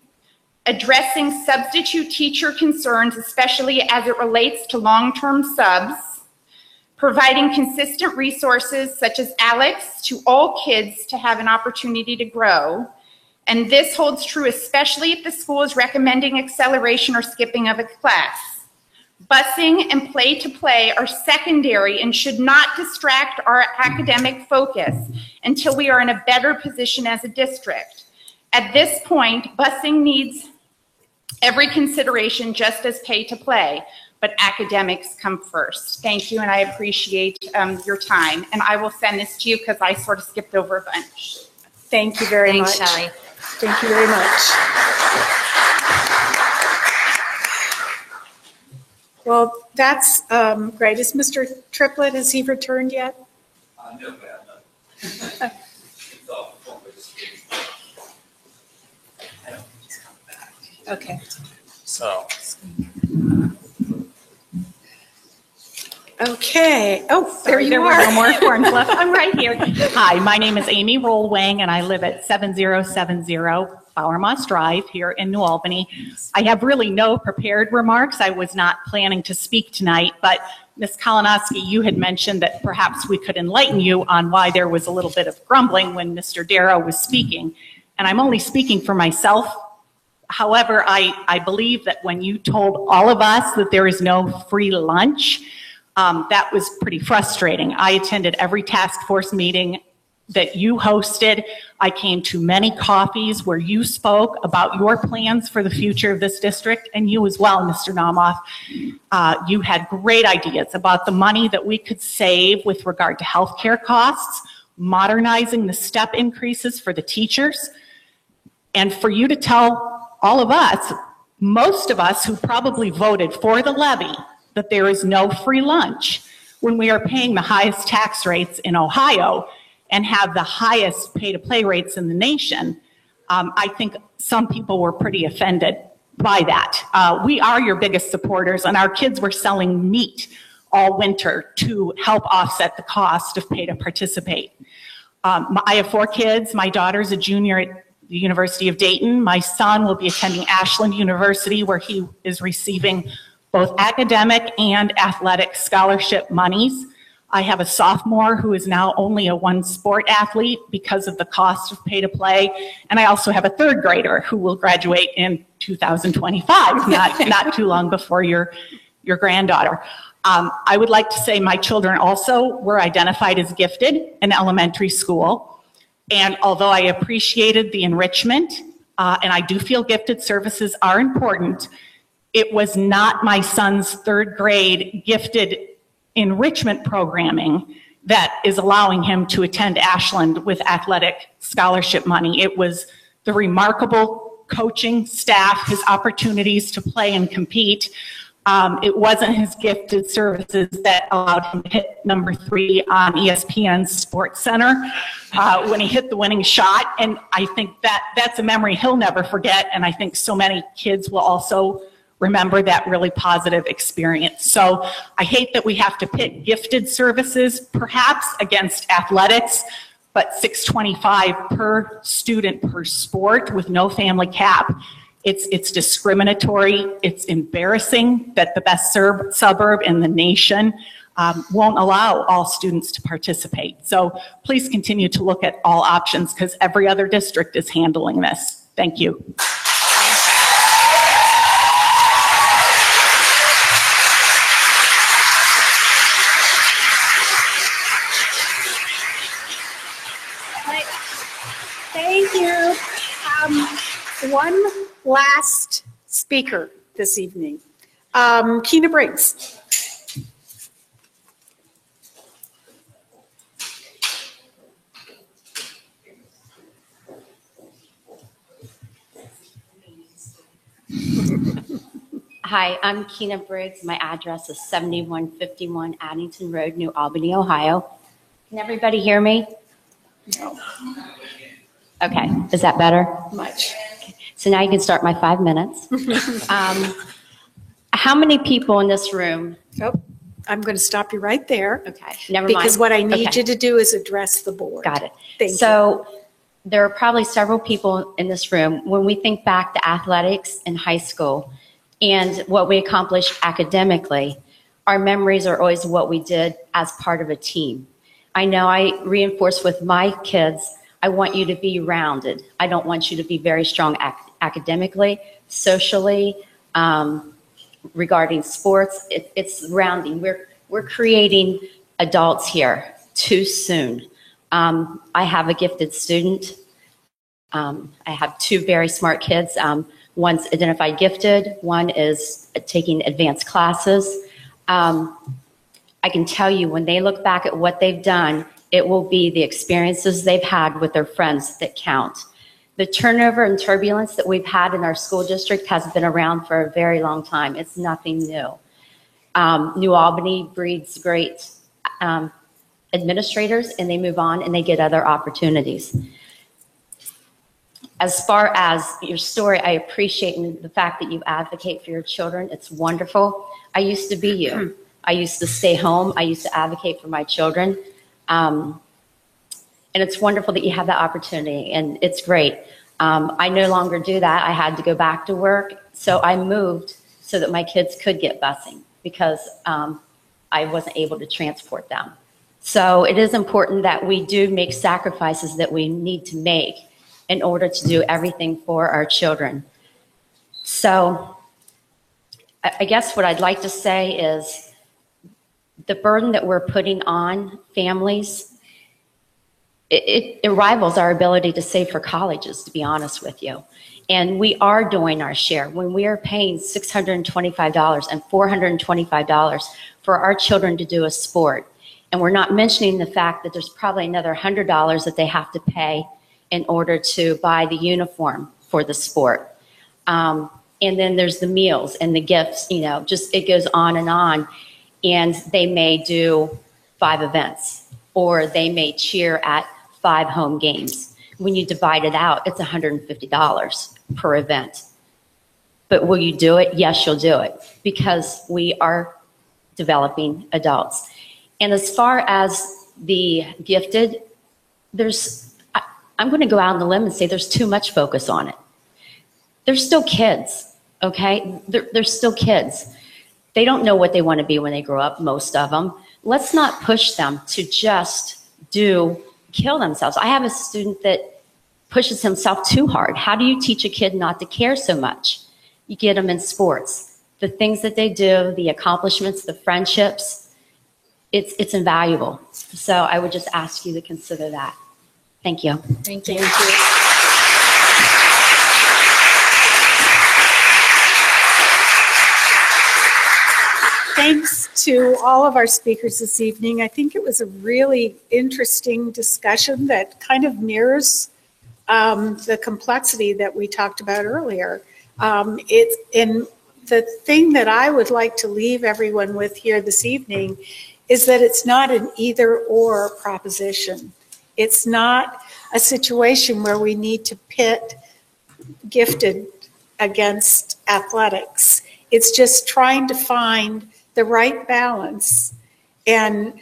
addressing substitute teacher concerns, especially as it relates to long-term subs, providing consistent resources such as ALEKS to all kids to have an opportunity to grow. And this holds true especially if the school is recommending acceleration or skipping of a class. Busing and play-to-play are secondary and should not distract our academic focus until we are in a better position as a district. At this point, busing needs every consideration just as pay-to-play, but academics come first. Thank you, and I appreciate your time. And I will send this to you because I sort of skipped over a bunch. Thank you very much. Thanks, Shelley. Thank you very much. Well, that's great. Is Mr. Triplett, has he returned yet? No, ma'am. Okay. So. Okay. Oh, there you There are. were no more forms left. I'm right here. Hi, my name is Amy Rollwang, and I live at 7070 Flower Moss Drive here in New Albany. I have really no prepared remarks. I was not planning to speak tonight, but Ms. Kalinowski, you had mentioned that perhaps we could enlighten you on why there was a little bit of grumbling when Mr. Darrow was speaking. And I'm only speaking for myself. However, I believe that when you told all of us that there is no free lunch, that was pretty frustrating. I attended every task force meeting that you hosted. I came to many coffees where you spoke about your plans for the future of this district, and you as well, Mr. Naumoff. You had great ideas about the money that we could save with regard to healthcare costs, modernizing the step increases for the teachers, and for you to tell all of us, most of us who probably voted for the levy, that there is no free lunch when we are paying the highest tax rates in Ohio and have the highest pay-to-play rates in the nation. I think some people were pretty offended by that. We are your biggest supporters, and our kids were selling meat all winter to help offset the cost of pay to participate. I have 4 kids. My daughter's a junior at the University of Dayton. My son will be attending Ashland University, where he is receiving both academic and athletic scholarship monies. I have a sophomore who is now only a 1-sport athlete because of the cost of pay to play. And I also have a 3rd grader who will graduate in 2025, not too long before your granddaughter. I would like to say my children also were identified as gifted in elementary school. And although I appreciated the enrichment, and I do feel gifted services are important, it was not my son's 3rd grade gifted enrichment programming that is allowing him to attend Ashland with athletic scholarship money. It was the remarkable coaching staff, his opportunities to play and compete. It wasn't his gifted services that allowed him to hit number 3 on ESPN's Sports Center when he hit the winning shot. And I think that's a memory he'll never forget. And I think so many kids will also remember that really positive experience. So I hate that we have to pit gifted services perhaps against athletics, but $625 per student per sport with no family cap. It's discriminatory. It's embarrassing that the best suburb in the nation won't allow all students to participate. So please continue to look at all options because every other district is handling this. Thank you. Thank you. One last speaker this evening, Keena Briggs. Hi, I'm Keena Briggs. My address is 7151 Addington Road, New Albany, Ohio. Can everybody hear me? No. Okay, is that better? Much. Okay. So now you can start my 5 minutes. How many people in this room? Oh, I'm going to stop you right there. Okay, never mind. Because what I need Okay. you to do is address the board. Got it. Thank So there are probably several people in this room, when we think back to athletics in high school and what we accomplished academically, our memories are always what we did as part of a team. I know I reinforce with my kids, I want you to be rounded. I don't want you to be very strong academically, socially, regarding sports. It's rounding. We're creating adults here too soon. I have a gifted student. I have 2 very smart kids. One's identified gifted. One is taking advanced classes. I can tell you when they look back at what they've done, it will be the experiences they've had with their friends that count. The turnover and turbulence that we've had in our school district has been around for a very long time. It's nothing new. New Albany breeds great administrators, and they move on and they get other opportunities. As far as your story, I appreciate the fact that you advocate for your children. It's wonderful. I used to be you. I used to stay home. I used to advocate for my children. And it's wonderful that you have that opportunity, and it's great. I no longer do that. I had to go back to work, so I moved so that my kids could get busing because I wasn't able to transport them. So it is important that we do make sacrifices that we need to make in order to do everything for our children. So I guess what I'd like to say is the burden that we're putting on families, it rivals our ability to save for colleges, to be honest with you. And we are doing our share. When we are paying $625 and $425 for our children to do a sport, and we're not mentioning the fact that there's probably another $100 that they have to pay in order to buy the uniform for the sport. And then there's the meals and the gifts, just it goes on. And they may do 5 events, or they may cheer at 5 home games. When you divide it out, it's $150 per event. But will you do it? Yes, you'll do it, because we are developing adults. And as far as the gifted, I'm going to go out on the limb and say there's too much focus on it. They're still kids, okay? They're still kids. They don't know what they want to be when they grow up, most of them. Let's not push them to just kill themselves. I have a student that pushes himself too hard. How do you teach a kid not to care so much? You get them in sports. The things that they do, the accomplishments, the friendships, it's invaluable. So I would just ask you to consider that. Thank you. Thank you. Thanks to all of our speakers this evening. I think it was a really interesting discussion that kind of mirrors the complexity that we talked about earlier. The thing that I would like to leave everyone with here this evening is that it's not an either-or proposition. It's not a situation where we need to pit gifted against athletics. It's just trying to find the right balance and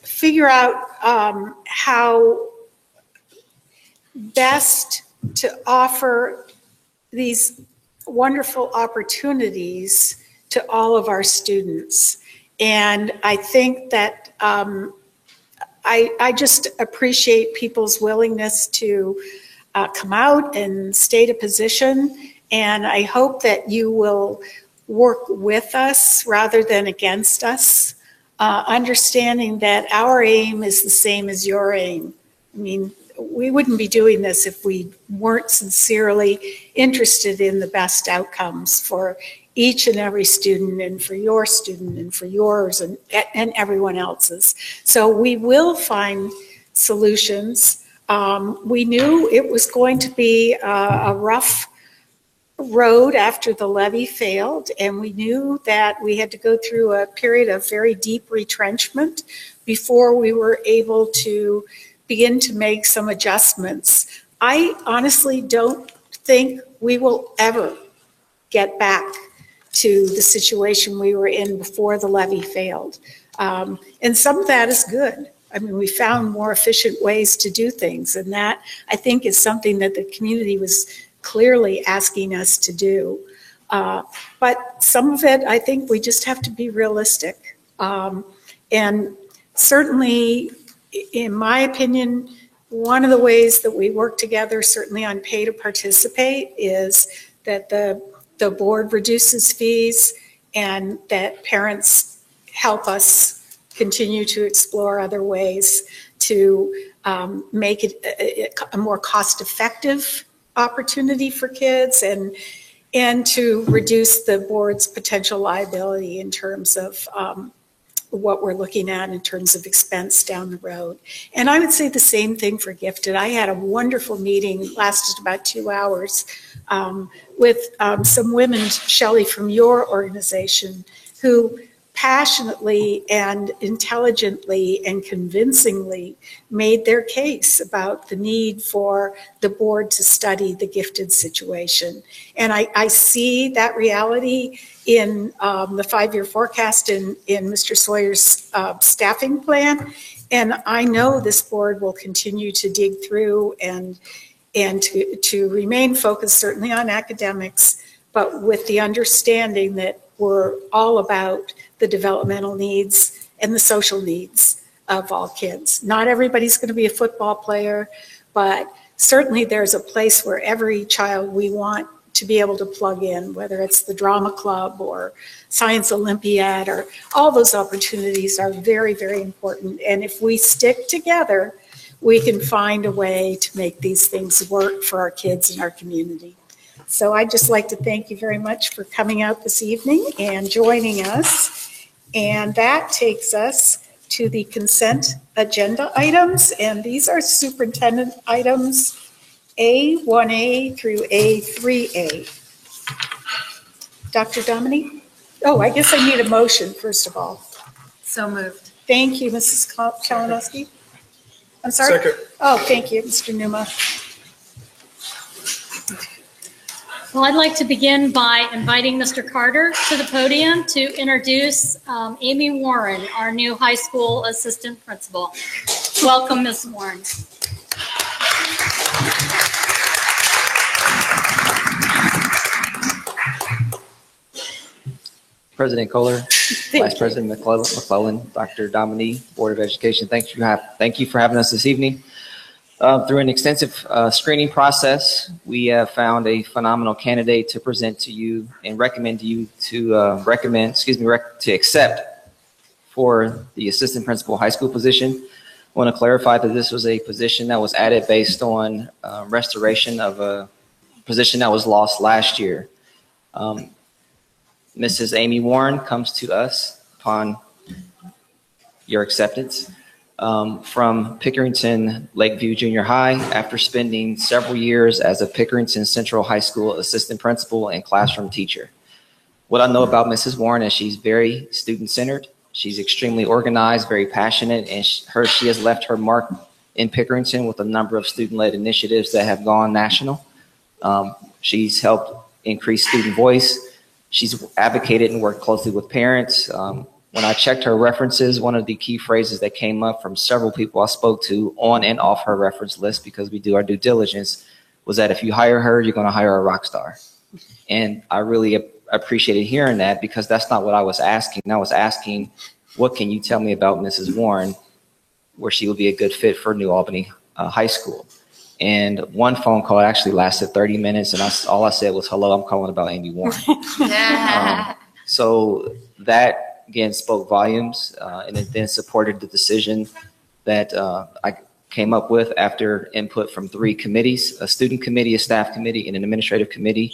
figure out how best to offer these wonderful opportunities to all of our students. And I think that I just appreciate people's willingness to come out and state a position. And I hope that you will work with us rather than against us, understanding that our aim is the same as your aim. I mean, we wouldn't be doing this if we weren't sincerely interested in the best outcomes for each and every student, and for your student, and for yours, and everyone else's. So we will find solutions. We knew it was going to be a rough road after the levy failed, and we knew that we had to go through a period of very deep retrenchment before we were able to begin to make some adjustments. I honestly don't think we will ever get back to the situation we were in before the levy failed. And some of that is good. I mean, we found more efficient ways to do things, and that, I think, is something that the community was clearly asking us to do. But some of it, I think we just have to be realistic. And certainly, in my opinion, one of the ways that we work together, certainly on pay to participate, is that the board reduces fees and that parents help us continue to explore other ways to make it a more cost-effective opportunity for kids, and to reduce the board's potential liability in terms of what we're looking at in terms of expense down the road. And I would say the same thing for gifted. I had a wonderful meeting, lasted about 2 hours, with some women, Shelley, from your organization, who passionately and intelligently and convincingly made their case about the need for the board to study the gifted situation. And I see that reality in the 5-year forecast in Mr. Sawyer's staffing plan. And I know this board will continue to dig through and to remain focused certainly on academics, but with the understanding that we're all about the developmental needs and the social needs of all kids. Not everybody's going to be a football player, but certainly there's a place where every child we want to be able to plug in, whether it's the drama club or science Olympiad, or all those opportunities are very, very important. And if we stick together, we can find a way to make these things work for our kids and our community. So I'd just like to thank you very much for coming out this evening and joining us. And that takes us to the consent agenda items. And these are superintendent items A1A through A3A. Dr. Dominique? Oh, I guess I need a motion, first of all. So moved. Thank you, Mrs. Kalinowski. I'm sorry? Second. Oh, thank you, Mr. Numa. Well, I'd like to begin by inviting Mr. Carter to the podium to introduce Amy Warren, our new high school assistant principal. Welcome, Ms. Warren. President Kohler, Vice President McClellan, Dr. Dominique, Board of Education, thank you for having us this evening. Through an extensive screening process, we have found a phenomenal candidate to present to you and recommend you to accept for the assistant principal high school position. I want to clarify that this was a position that was added based on restoration of a position that was lost last year. Mrs. Amy Warren comes to us upon your acceptance from Pickerington Lakeview Junior High after spending several years as a Pickerington Central High School assistant principal and classroom teacher. What I know about Mrs. Warren is she's very student-centered. She's extremely organized, very passionate, and she has left her mark in Pickerington with a number of student-led initiatives that have gone national. She's helped increase student voice. She's advocated and worked closely with parents. When I checked her references, one of the key phrases that came up from several people I spoke to on and off her reference list, because we do our due diligence, was that if you hire her, you're going to hire a rock star. And I really appreciated hearing that, because that's not what I was asking. I was asking, what can you tell me about Mrs. Warren where she would be a good fit for New Albany High School? And one phone call actually lasted 30 minutes, and all I said was, "Hello, I'm calling about Amy Warren." So that, again, spoke volumes, and it then supported the decision that came up with after input from 3 committees, a student committee, a staff committee, and an administrative committee.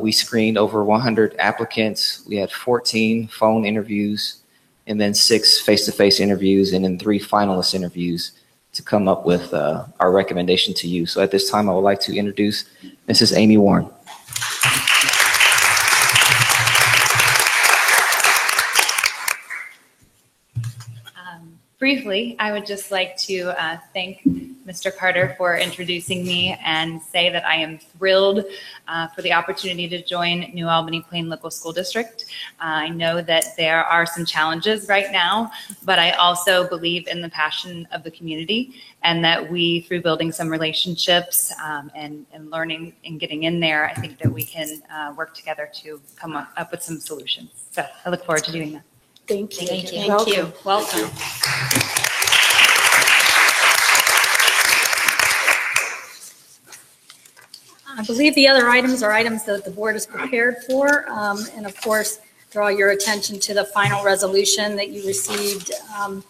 We screened over 100 applicants. We had 14 phone interviews, and then 6 face-to-face interviews, and then 3 finalist interviews to come up with our recommendation to you. So at this time, I would like to introduce Mrs. Amy Warren. Briefly, I would just like to thank Mr. Carter for introducing me and say that I am thrilled for the opportunity to join New Albany Plain Local School District. I know that there are some challenges right now, but I also believe in the passion of the community and that we, through building some relationships and learning and getting in there, I think that we can work together to come up with some solutions. So I look forward to doing that. Thank you. Thank you. Welcome. Thank you. Welcome. I believe the other items are items that the board is prepared for. And of course, draw your attention to the final resolution that you received, an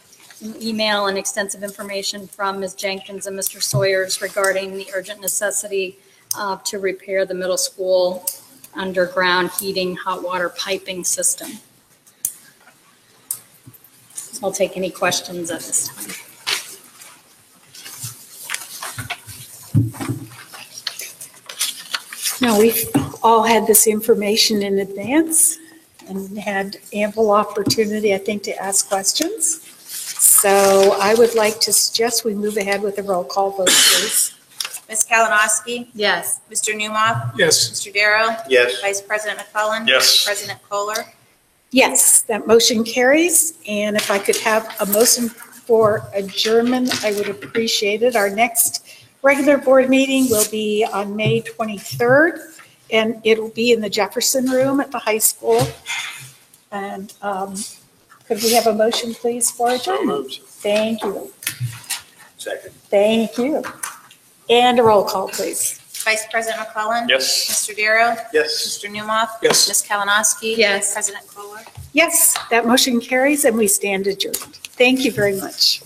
email and extensive information from Ms. Jenkins and Mr. Sawyers regarding the urgent necessity to repair the middle school underground heating hot water piping system. So I'll take any questions at this time. No, we've all had this information in advance and had ample opportunity, I think, to ask questions. So I would like to suggest we move ahead with a roll call vote, please. Ms. Kalinowski? Yes. Mr. Newmoff? Yes. Mr. Darrow? Yes. Vice President McClellan? Yes. President Kohler? Yes, that motion carries. And if I could have a motion for adjournment, I would appreciate it. Our next regular board meeting will be on May 23rd, and it'll be in the Jefferson Room at the high school. And could we have a motion, please, for adjournment? Thank you. Second. Thank you. And a roll call, please. Vice President McClellan? Yes. Mr. Darrow? Yes. Mr. Newmoff? Yes. Ms. Kalinowski? Yes. President Kohler? Yes, that motion carries, and we stand adjourned. Thank you very much.